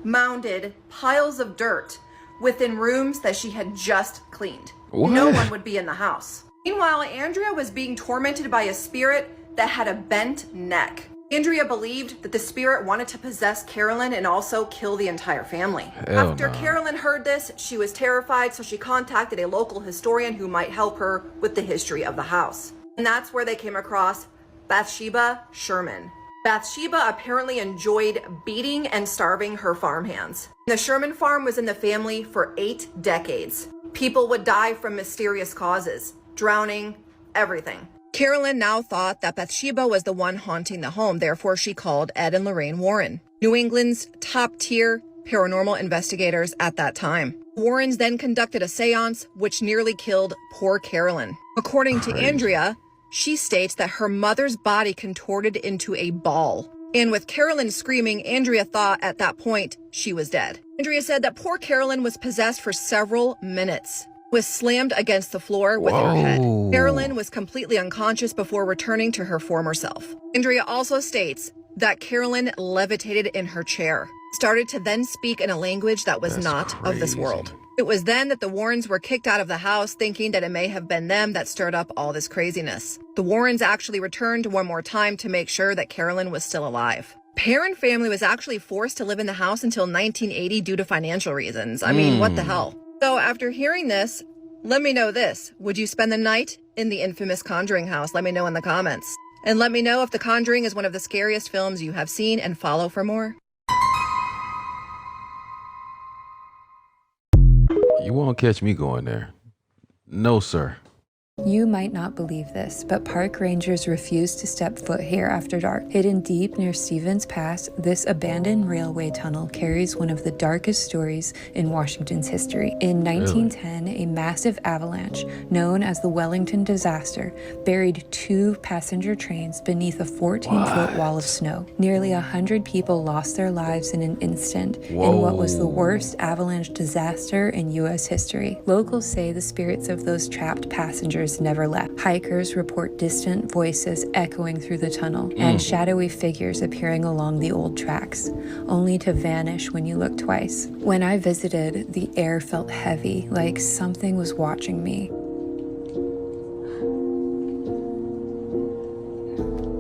mounded piles of dirt within rooms that she had just cleaned. No one would be in the house. Meanwhile, Andrea was being tormented by a spirit that had a bent neck. Andrea believed that the spirit wanted to possess Carolyn and also kill the entire family. After Carolyn heard this, she was terrified, so she contacted a local historian who might help her with the history of the house. And that's where they came across Bathsheba Sherman. Bathsheba apparently enjoyed beating and starving her farmhands. The Sherman farm was in the family for 8 decades. People would die from mysterious causes, drowning, everything. Carolyn now thought that Bathsheba was the one haunting the home, therefore she called Ed and Lorraine Warren, New England's top-tier paranormal investigators at that time. Warrens then conducted a seance which nearly killed poor Carolyn. According to Andrea, she states that her mother's body contorted into a ball. And with Carolyn screaming, Andrea thought at that point she was dead. Andrea said that poor Carolyn was possessed for several minutes, was slammed against the floor with her head. Carolyn was completely unconscious before returning to her former self. Andrea also states that Carolyn levitated in her chair, started to then speak in a language that was not of this world. It was then that the Warrens were kicked out of the house, thinking that it may have been them that stirred up all this craziness. The Warrens actually returned one more time to make sure that Carolyn was still alive. Parent family was actually forced to live in the house until 1980 due to financial reasons. I mean, what the hell? So after hearing this, let me know this. Would you spend the night in the infamous Conjuring House? Let me know in the comments. And let me know if The Conjuring is one of the scariest films you have seen, and follow for more. You won't catch me going there. No, sir. You might not believe this, but park rangers refuse to step foot here after dark. Hidden deep near Stevens Pass, this abandoned railway tunnel carries one of the darkest stories in Washington's history. In 1910, a massive avalanche, known as the Wellington disaster, buried 2 passenger trains beneath a 14-foot wall of snow. Nearly 100 people lost their lives in an instant in what was the worst avalanche disaster in U.S. history. Locals say the spirits of those trapped passengers never left. Hikers report distant voices echoing through the tunnel and shadowy figures appearing along the old tracks, only to vanish when you look twice. When I visited, the air felt heavy, like something was watching me.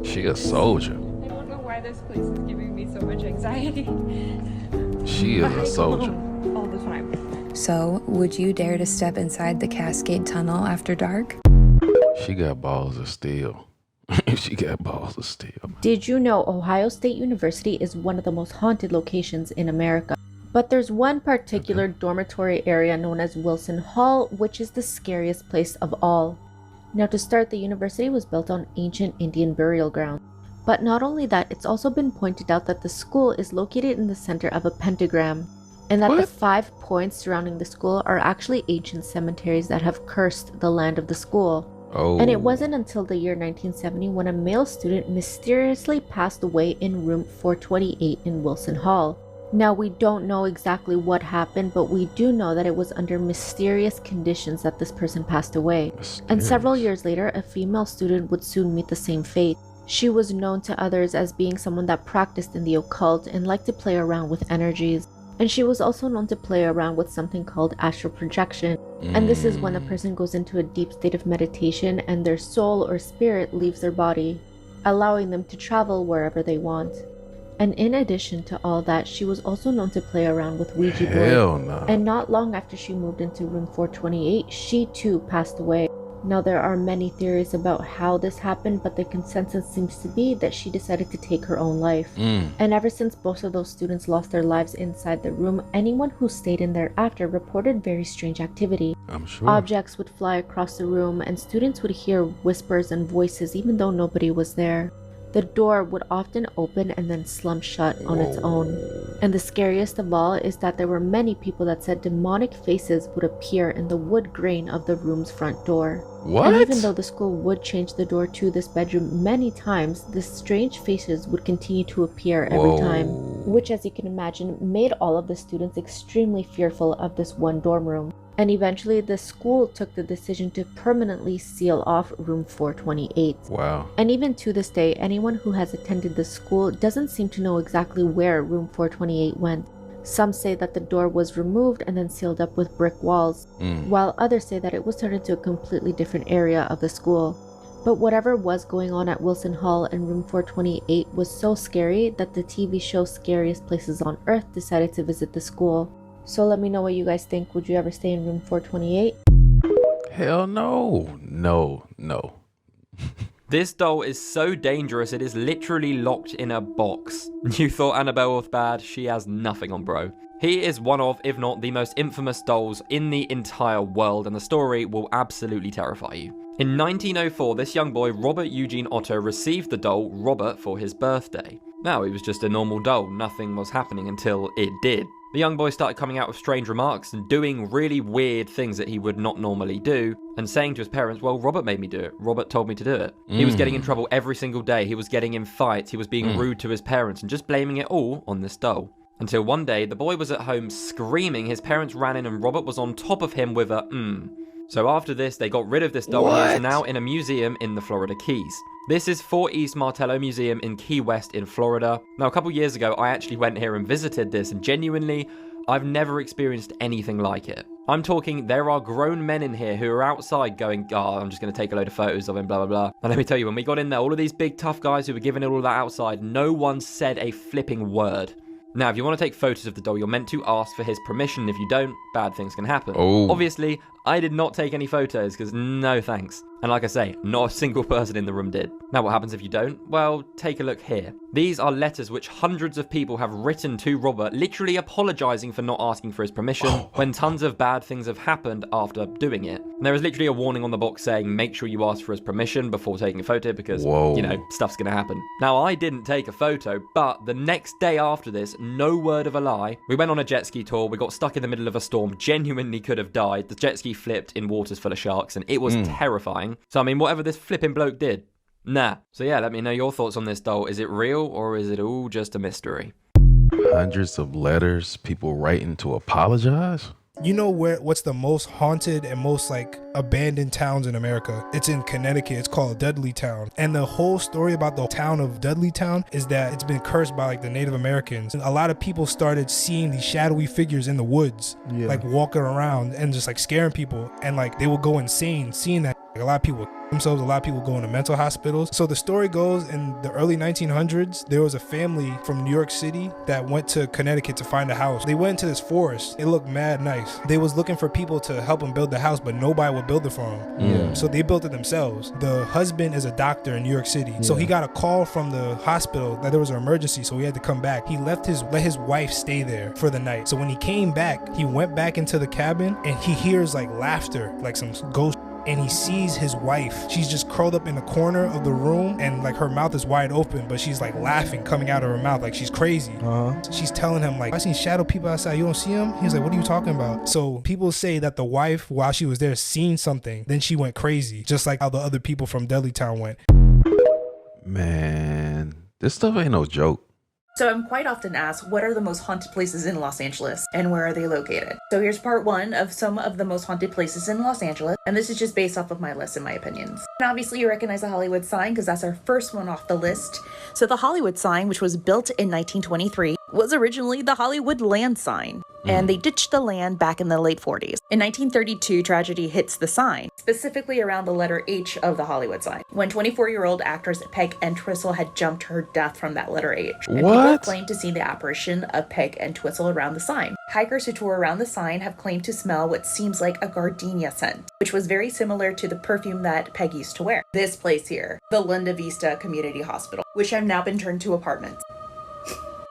She a soldier. I don't know why this place is giving me so much anxiety. She is a soldier. All the time. So, would you dare to step inside the Cascade Tunnel after dark? She got balls of steel. She got balls of steel. Did you know Ohio State University is one of the most haunted locations in America? But there's one particular dormitory area known as Wilson Hall, which is the scariest place of all. Now, to start, the university was built on ancient Indian burial ground. But not only that, it's also been pointed out that the school is located in the center of a pentagram, and that the 5 points surrounding the school are actually ancient cemeteries that have cursed the land of the school. And it wasn't until the year 1970 when a male student mysteriously passed away in room 428 in Wilson Hall. Now, we don't know exactly what happened, but we do know that it was under mysterious conditions that this person passed away. And several years later, a female student would soon meet the same fate. She was known to others as being someone that practiced in the occult and liked to play around with energies. And she was also known to play around with something called astral projection. And this is when a person goes into a deep state of meditation and their soul or spirit leaves their body, allowing them to travel wherever they want. And in addition to all that, she was also known to play around with Ouija board. And not long after she moved into room 428, she too passed away. Now, there are many theories about how this happened, but the consensus seems to be that she decided to take her own life. And ever since both of those students lost their lives inside the room, anyone who stayed in there after reported very strange activity. I'm sure. Objects would fly across the room, and students would hear whispers and voices even though nobody was there. The door would often open and then slump shut on its own. And the scariest of all is that there were many people that said demonic faces would appear in the wood grain of the room's front door. And even though the school would change the door to this bedroom many times, the strange faces would continue to appear every time, which, as you can imagine, made all of the students extremely fearful of this one dorm room. And eventually the school took the decision to permanently seal off room 428. Wow. And even to this day, anyone who has attended the school doesn't seem to know exactly where room 428 went. Some say that the door was removed and then sealed up with brick walls, while others say that it was turned into a completely different area of the school. But whatever was going on at Wilson Hall and room 428 was so scary that the TV show Scariest Places on Earth decided to visit the school. So let me know what you guys think. Would you ever stay in room 428? Hell no. No. This doll is so dangerous it is literally locked in a box. You thought Annabelle was bad? She has nothing on bro. He is one of, if not the most infamous dolls in the entire world, and the story will absolutely terrify you. In 1904, this young boy, Robert Eugene Otto, received the doll Robert for his birthday. Now, it was just a normal doll. Nothing was happening until it did. The young boy started coming out with strange remarks and doing really weird things that he would not normally do, and saying to his parents, well, Robert made me do it. Robert told me to do it. He was getting in trouble every single day. He was getting in fights. He was being rude to his parents and just blaming it all on this doll. Until one day, the boy was at home screaming. His parents ran in and Robert was on top of him with a So after this, they got rid of this doll and he is now in a museum in the Florida Keys. This is Fort East Martello Museum in Key West in Florida. Now, a couple years ago, I actually went here and visited this, and genuinely, I've never experienced anything like it. I'm talking, there are grown men in here who are outside going, oh, I'm just going to take a load of photos of him, blah, blah, blah. And let me tell you, when we got in there, all of these big tough guys who were giving it all that outside, no one said a flipping word. Now, if you want to take photos of the doll, you're meant to ask for his permission. If you don't, bad things can happen. Obviously, I did not take any photos because no thanks. And like I say, not a single person in the room did. Now, what happens if you don't? Well, take a look here. These are letters which hundreds of people have written to Robert, literally apologizing for not asking for his permission when tons of bad things have happened after doing it. And there is literally a warning on the box saying, make sure you ask for his permission before taking a photo because, you know, stuff's gonna happen. Now, I didn't take a photo, but the next day after this, no word of a lie, we went on a jet ski tour, we got stuck in the middle of a storm, genuinely could have died. The jet ski flipped in waters full of sharks and it was terrifying. So, I mean, whatever this flipping bloke did, nah. So yeah, let me know your thoughts on this doll. Is it real or is it all just a mystery? Hundreds of letters, people writing to apologize? You know what's the most haunted and most like abandoned towns in America? It's in Connecticut. It's called Dudley Town. And the whole story about the town of Dudley Town is that it's been cursed by like the Native Americans. And a lot of people started seeing these shadowy figures in the woods, like walking around and just like scaring people. And like they will go insane seeing that. Like, a lot of people themselves, a lot of people go into mental hospitals. So the story goes in the early 1900s, there was a family from New York City that went to Connecticut to find a house. They went into this forest. It looked mad nice. They was looking for people to help them build the house, but nobody would build it for them. So they built it themselves. The husband is a doctor in New York City. So he got a call from the hospital that there was an emergency, so he had to come back. He let his wife stay there for the night. So when he came back, he went back into the cabin and he hears like laughter, like some ghost and he sees his wife. She's just curled up in the corner of the room, and like her mouth is wide open, but she's like laughing coming out of her mouth like she's crazy. She's telling him like, I seen shadow people outside, you don't see them? He's like, what are you talking about? So people say that the wife, while she was there, seen something, then she went crazy, just like how the other people from Dudley Town went. Man, this stuff ain't no joke. So I'm quite often asked, what are the most haunted places in Los Angeles and where are they located? So here's part one of some of the most haunted places in Los Angeles. And this is just based off of my list and my opinions. And obviously you recognize the Hollywood sign because that's our first one off the list. So the Hollywood sign, which was built in 1923, was originally the Hollywood land sign. And they ditched the land back in the late 40s. In 1932, tragedy hits the sign, specifically around the letter H of the Hollywood sign, when 24-year-old actress Peg Entwistle had jumped to her death from that letter H. And people claim to see the apparition of Peg Entwistle around the sign. Hikers who tour around the sign have claimed to smell what seems like a gardenia scent, which was very similar to the perfume that Peg used to wear. This place here, the Linda Vista Community Hospital, which have now been turned to apartments.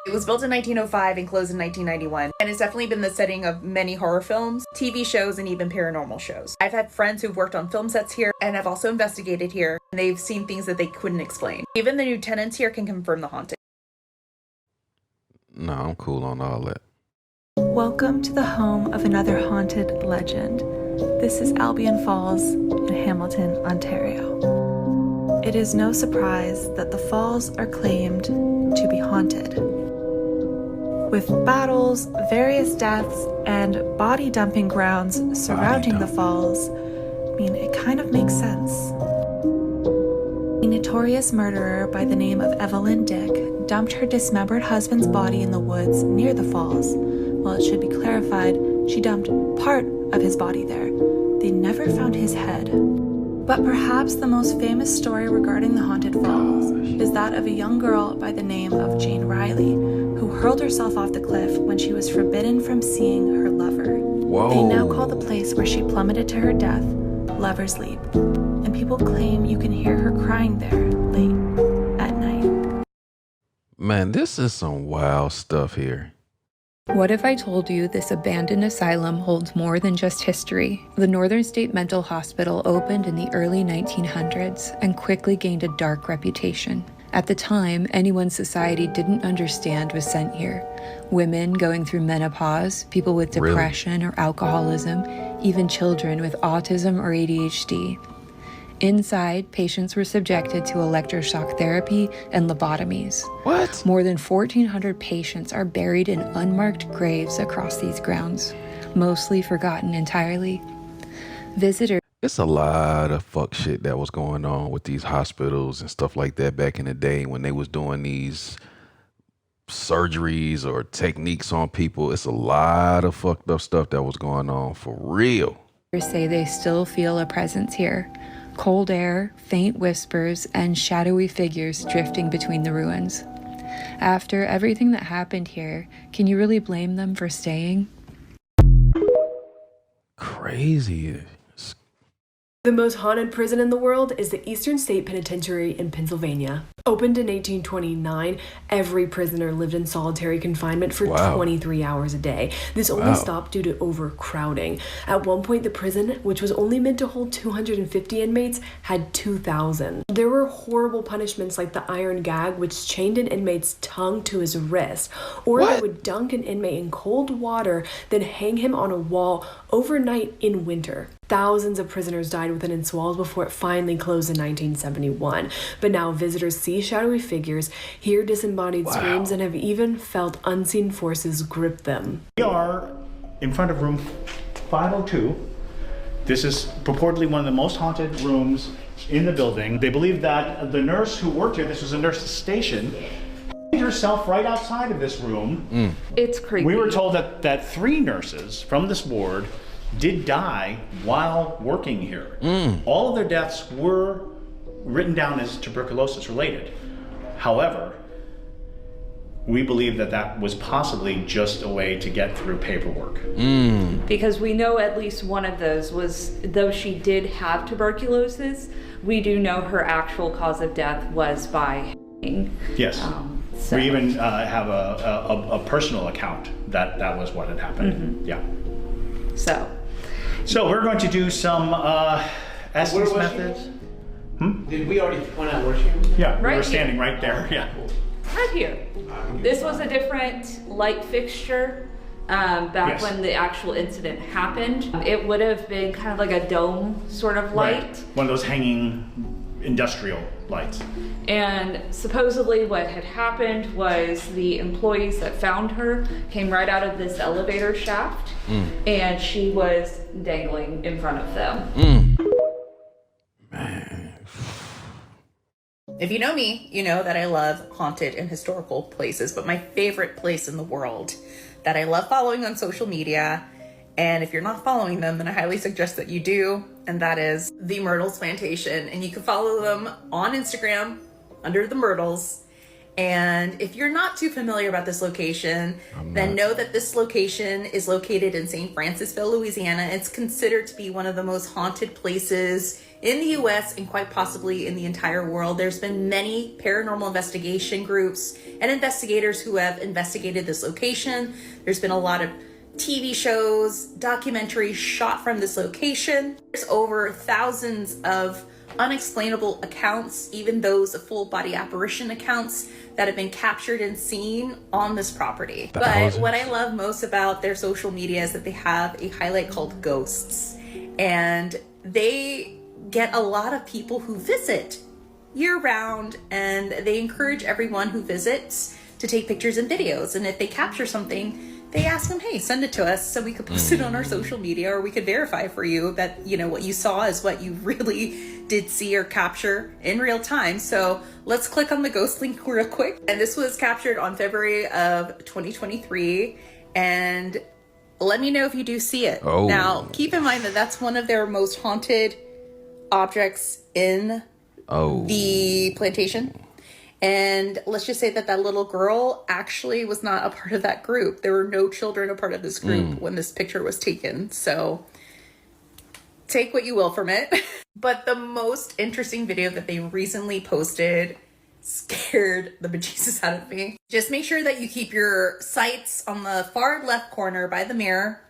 It was built in 1905 and closed in 1991, and it's definitely been the setting of many horror films, TV shows, and even paranormal shows. I've had friends who've worked on film sets here and have also investigated here, and they've seen things that they couldn't explain. Even the new tenants here can confirm the haunting. No, I'm cool on all that. Welcome to the home of another haunted legend. This is Albion Falls in Hamilton, Ontario. It is no surprise that the falls are claimed to be haunted. With battles, various deaths, and body dumping grounds surrounding the falls, I mean, it kind of makes sense. A notorious murderer by the name of Evelyn Dick dumped her dismembered husband's body in the woods near the falls. Well, it should be clarified, she dumped part of his body there. They never found his head. But perhaps the most famous story regarding the haunted falls is that of a young girl by the name of Jane Riley, who hurled herself off the cliff when she was forbidden from seeing her lover. Whoa. They now call the place where she plummeted to her death Lover's Leap, and people claim you can hear her crying there late at night. Man, this is some wild stuff here. What if I told you this abandoned asylum holds more than just history? The Northern State Mental Hospital opened in the early 1900s and quickly gained a dark reputation. At the time, anyone society didn't understand was sent here. Women going through menopause, people with depression or alcoholism, even children with autism or ADHD. Inside, patients were subjected to electroshock therapy and lobotomies. What? More than 1,400 patients are buried in unmarked graves across these grounds, mostly forgotten entirely. Visitors. It's a lot of fuck shit that was going on with these hospitals and stuff like that back in the day when they was doing these surgeries or techniques on people. It's a lot of fucked up stuff that was going on for real. Say they still feel a presence here. Cold air, faint whispers, and shadowy figures drifting between the ruins. After everything that happened here, can you really blame them for staying? Crazy. The most haunted prison in the world is the Eastern State Penitentiary in Pennsylvania. Opened in 1829, every prisoner lived in solitary confinement for 23 hours a day. This only stopped due to overcrowding. At one point, the prison, which was only meant to hold 250 inmates, had 2,000. There were horrible punishments like the iron gag, which chained an inmate's tongue to his wrist, or they would dunk an inmate in cold water, then hang him on a wall overnight in winter. Thousands of prisoners died within its walls before it finally closed in 1971. But now visitors see shadowy figures, hear disembodied screams, and have even felt unseen forces grip them. We are in front of room 502. This is purportedly one of the most haunted rooms in the building. They believe that the nurse who worked here, this was a nurse station, hanged herself right outside of this room. It's creepy. We were told that 3 nurses from this ward did die while working here. All of their deaths were written down as tuberculosis related. However, we believe that was possibly just a way to get through paperwork. Because we know at least one of those was, though she did have tuberculosis, we do know her actual cause of death was by hanging. Yes. We even have a personal account that was what had happened. Yeah. So we're going to do some Essence Where was methods. Did we already point out where she was? Yeah, we Right were here. standing right there. Yeah. Right here. This was a different light fixture back Yes. when the actual incident happened. It would have been kind of like a dome sort of light. Right. One of those hanging industrial lights. And supposedly what had happened was the employees that found her came right out of this elevator shaft and she was dangling in front of them. If you know me, you know that I love haunted and historical places, but my favorite place in the world that I love following on social media, and if you're not following them, then I highly suggest that you do, and that is the Myrtles Plantation. And you can follow them on Instagram under the Myrtles. And if you're not too familiar about this location, then know that this location is located in St. Francisville, Louisiana. It's considered to be one of the most haunted places in the US and quite possibly in the entire world. There's been many paranormal investigation groups and investigators who have investigated this location. There's been a lot of TV shows, documentaries shot from this location. There's over thousands of unexplainable accounts, even those of full body apparition accounts that have been captured and seen on this property. But what I love most about their social media is that they have a highlight called Ghosts, and they get a lot of people who visit year round, and they encourage everyone who visits to take pictures and videos. And if they capture something, they ask them, hey, send it to us so we could post it on our social media, or we could verify for you that, you know, what you saw is what you really did see or capture in real time. So let's click on the ghost link real quick. And this was captured on February of 2023. And let me know if you do see it. Oh. Now, keep in mind that that's one of their most haunted objects in the plantation. And let's just say that that little girl actually was not a part of that group. There were no children a part of this group when this picture was taken. So take what you will from it. But the most interesting video that they recently posted scared the bejesus out of me. Just make sure that you keep your sights on the far left corner by the mirror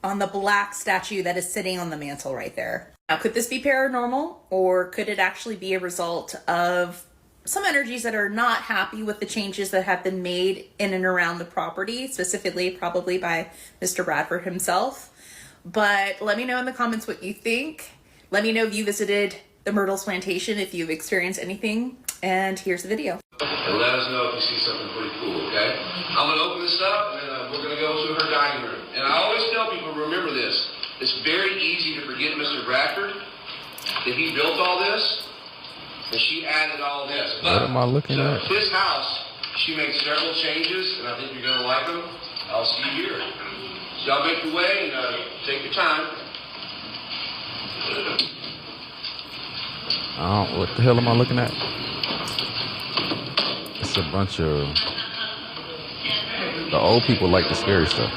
on the black statue that is sitting on the mantle right there. Now, could this be paranormal, or could it actually be a result of some energies that are not happy with the changes that have been made in and around the property, specifically probably by Mr. Bradford himself? But let me know in the comments what you think. Let me know if you visited the Myrtles Plantation, if you've experienced anything. And here's the video. And let us know if you see something pretty cool, okay? I'm going to open this up, and we're going to go to her dining room. And I always tell people, remember this. It's very easy to forget Mr. Bradford, that he built all this, and she added all this. But What am I looking at? His house, she made several changes, and I think you're going to like them. I'll see you here. So y'all make your way and take your time. What the hell am I looking at? It's a bunch of... The old people like the scary stuff.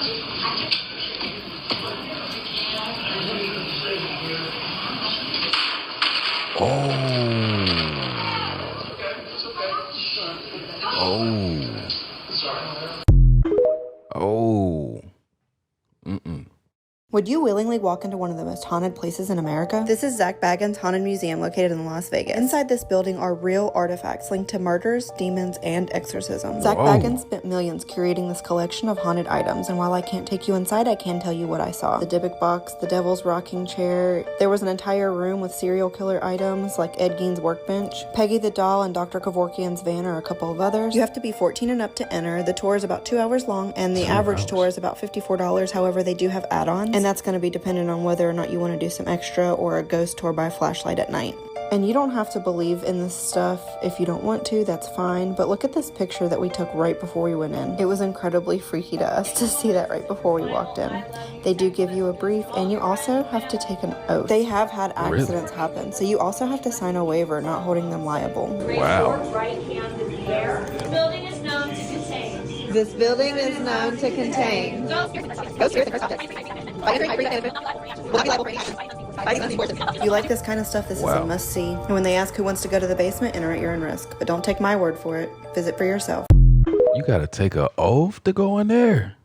Would you willingly walk into one of the most haunted places in America? This is Zach Baggin's Haunted Museum located in Las Vegas. Inside this building are real artifacts linked to murders, demons, and exorcisms. Zach Baggin spent millions curating this collection of haunted items, and while I can't take you inside, I can tell you what I saw. The Dybbuk box, the Devil's rocking chair. There was an entire room with serial killer items like Ed Gein's workbench. Peggy the doll and Dr. Kevorkian's van are a couple of others. You have to be 14 and up to enter. The tour is about 2 hours long, and the average tour is about $54. However, they do have add-ons, and that's going to be dependent on whether or not you want to do some extra or a ghost tour by flashlight at night. And you don't have to believe in this stuff if you don't want to, that's fine. But look at this picture that we took right before we went in. It was incredibly freaky to us to see that right before we walked in. They do give you a brief, and you also have to take an oath. They have had accidents happen, so you also have to sign a waiver not holding them liable. Wow. Right hand in the air. The building is known to contain. This building is known to contain. If you like this kind of stuff, this is a must-see. And when they ask who wants to go to the basement, enter at your own risk. But don't take my word for it. Visit for yourself. You gotta take an oath to go in there.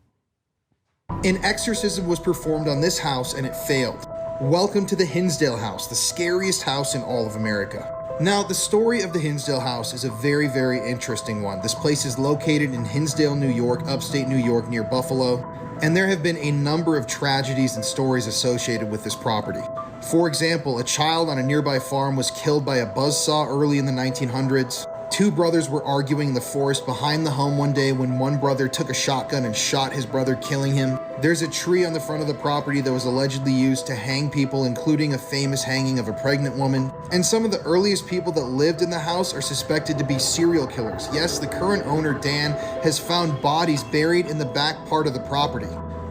An exorcism was performed on this house and it failed. Welcome to the Hinsdale house, the scariest house in all of America. Now, the story of the Hinsdale house is a very, very interesting one. This place is located in Hinsdale, New York, upstate New York, near Buffalo, and there have been a number of tragedies and stories associated with this property. For example, a child on a nearby farm was killed by a buzzsaw early in the 1900s. Two brothers were arguing in the forest behind the home one day when one brother took a shotgun and shot his brother, killing him. There's a tree on the front of the property that was allegedly used to hang people, including a famous hanging of a pregnant woman. And some of the earliest people that lived in the house are suspected to be serial killers. Yes, the current owner, Dan, has found bodies buried in the back part of the property.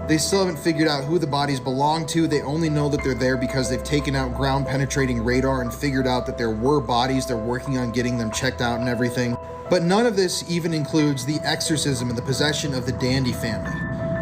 They still haven't figured out who the bodies belong to. They only know that they're there because they've taken out ground penetrating radar and figured out that there were bodies. They're working on getting them checked out and everything. But none of this even includes the exorcism and the possession of the Dandy family.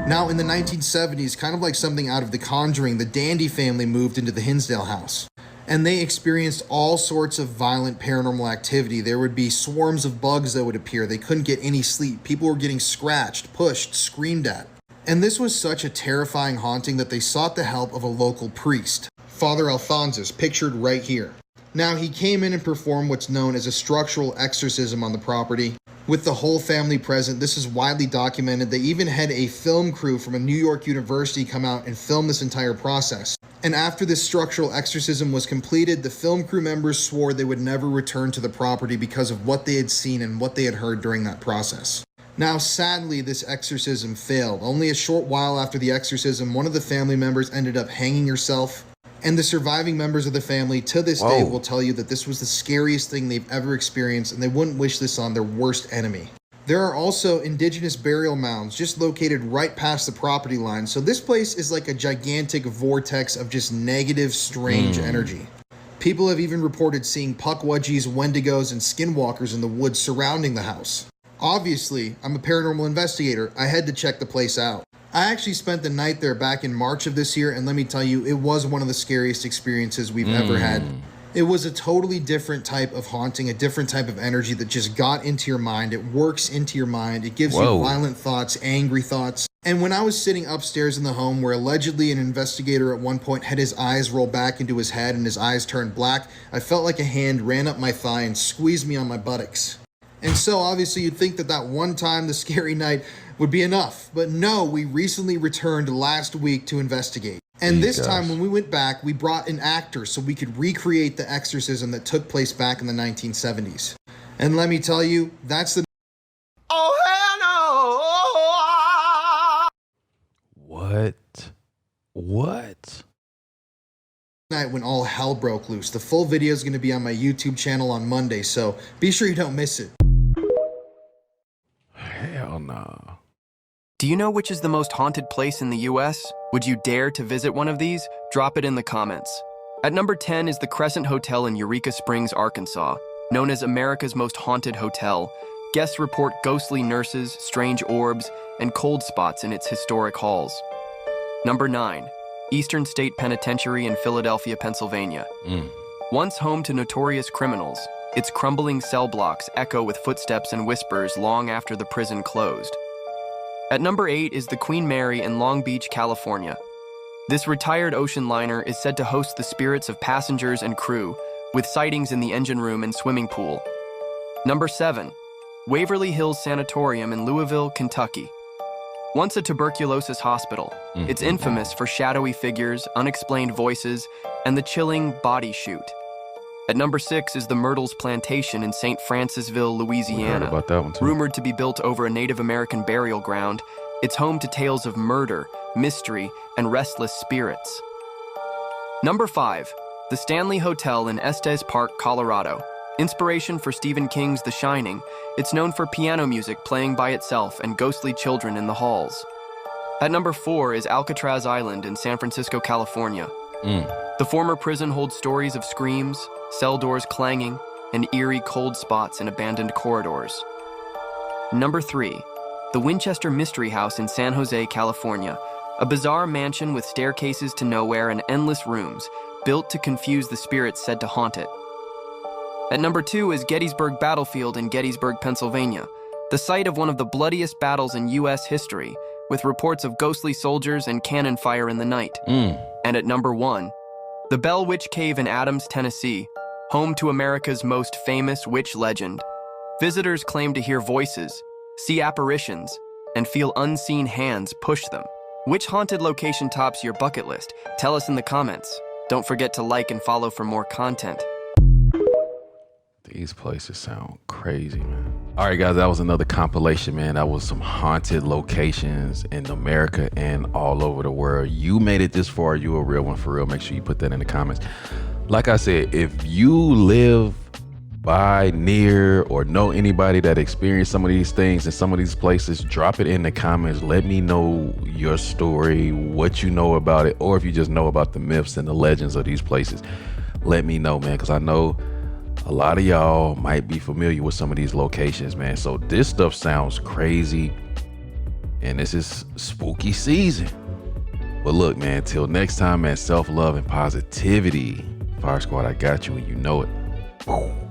Now, in the 1970s, kind of like something out of The Conjuring, the Dandy family moved into the Hinsdale house. And they experienced all sorts of violent paranormal activity. There would be swarms of bugs that would appear. They couldn't get any sleep. People were getting scratched, pushed, screamed at. And this was such a terrifying haunting that they sought the help of a local priest, Father Alphonsus, pictured right here. Now, he came in and performed what's known as a structural exorcism on the property. With the whole family present, this is widely documented. They even had a film crew from a New York university come out and film this entire process. And after this structural exorcism was completed, the film crew members swore they would never return to the property because of what they had seen and what they had heard during that process. Now, sadly, this exorcism failed. Only a short while after the exorcism, one of the family members ended up hanging herself. And the surviving members of the family to this day will tell you that this was the scariest thing they've ever experienced, and they wouldn't wish this on their worst enemy. There are also indigenous burial mounds just located right past the property line. So this place is like a gigantic vortex of just negative, strange energy. People have even reported seeing puckwudgies, wendigos, and skinwalkers in the woods surrounding the house. Obviously, I'm a paranormal investigator. I had to check the place out. I actually spent the night there back in March of this year, and let me tell you, it was one of the scariest experiences we've ever had. It was a totally different type of haunting, a different type of energy that just got into your mind. It works into your mind. It gives you violent thoughts, angry thoughts. And when I was sitting upstairs in the home where allegedly an investigator at one point had his eyes roll back into his head and his eyes turned black, I felt like a hand ran up my thigh and squeezed me on my buttocks. And so obviously you'd think that that one time, the scary night, would be enough. But no, we recently returned last week to investigate. And this time when we went back, we brought an actor so we could recreate the exorcism that took place back in the 1970s. And let me tell you, that's the... Oh, hell no! What? Night when all hell broke loose. The full video is going to be on my YouTube channel on Monday, so be sure you don't miss it. Hell nah. Do you know which is the most haunted place in the US? Would you dare to visit one of these? Drop it in the comments. At number 10 is the Crescent Hotel in Eureka Springs, Arkansas. Known as America's most haunted hotel, guests report ghostly nurses, strange orbs, and cold spots in its historic halls. Number 9. Eastern State Penitentiary in Philadelphia, Pennsylvania. Once home to notorious criminals, its crumbling cell blocks echo with footsteps and whispers long after the prison closed. At number 8 is the Queen Mary in Long Beach, California. This retired ocean liner is said to host the spirits of passengers and crew, with sightings in the engine room and swimming pool. Number 7. Waverly Hills Sanatorium in Louisville, Kentucky. Once a tuberculosis hospital, it's infamous for shadowy figures, unexplained voices, and the chilling body shoot. At number 6 is the Myrtles Plantation in St. Francisville, Louisiana. About that one too. Rumored to be built over a Native American burial ground, it's home to tales of murder, mystery, and restless spirits. Number 5, the Stanley Hotel in Estes Park, Colorado. Inspiration for Stephen King's The Shining, it's known for piano music playing by itself and ghostly children in the halls. At number 4 is Alcatraz Island in San Francisco, California. The former prison holds stories of screams, cell doors clanging, and eerie cold spots in abandoned corridors. Number 3, the Winchester Mystery House in San Jose, California. A bizarre mansion with staircases to nowhere and endless rooms, built to confuse the spirits said to haunt it. At number 2 is Gettysburg Battlefield in Gettysburg, Pennsylvania, the site of one of the bloodiest battles in U.S. history, with reports of ghostly soldiers and cannon fire in the night. And at number 1, The Bell Witch Cave in Adams, Tennessee, home to America's most famous witch legend. Visitors claim to hear voices, see apparitions, and feel unseen hands push them. Which haunted location tops your bucket list? Tell us in the comments. Don't forget to like and follow for more content. These places sound crazy, man. All right, guys, that was another compilation, man. That was some haunted locations in America and all over the world. You made it this far, you a real one for real. Make sure you put that in the comments. Like I said, if you live by, near, or know anybody that experienced some of these things in some of these places, drop it in the comments. Let me know your story, what you know about it, or if you just know about the myths and the legends of these places. Let me know, man, because I know a lot of y'all might be familiar with some of these locations, man. So this stuff sounds crazy, and this is spooky season. But look, man, till next time, man, self-love and positivity. Fire Squad, I got you, and you know it. Boom.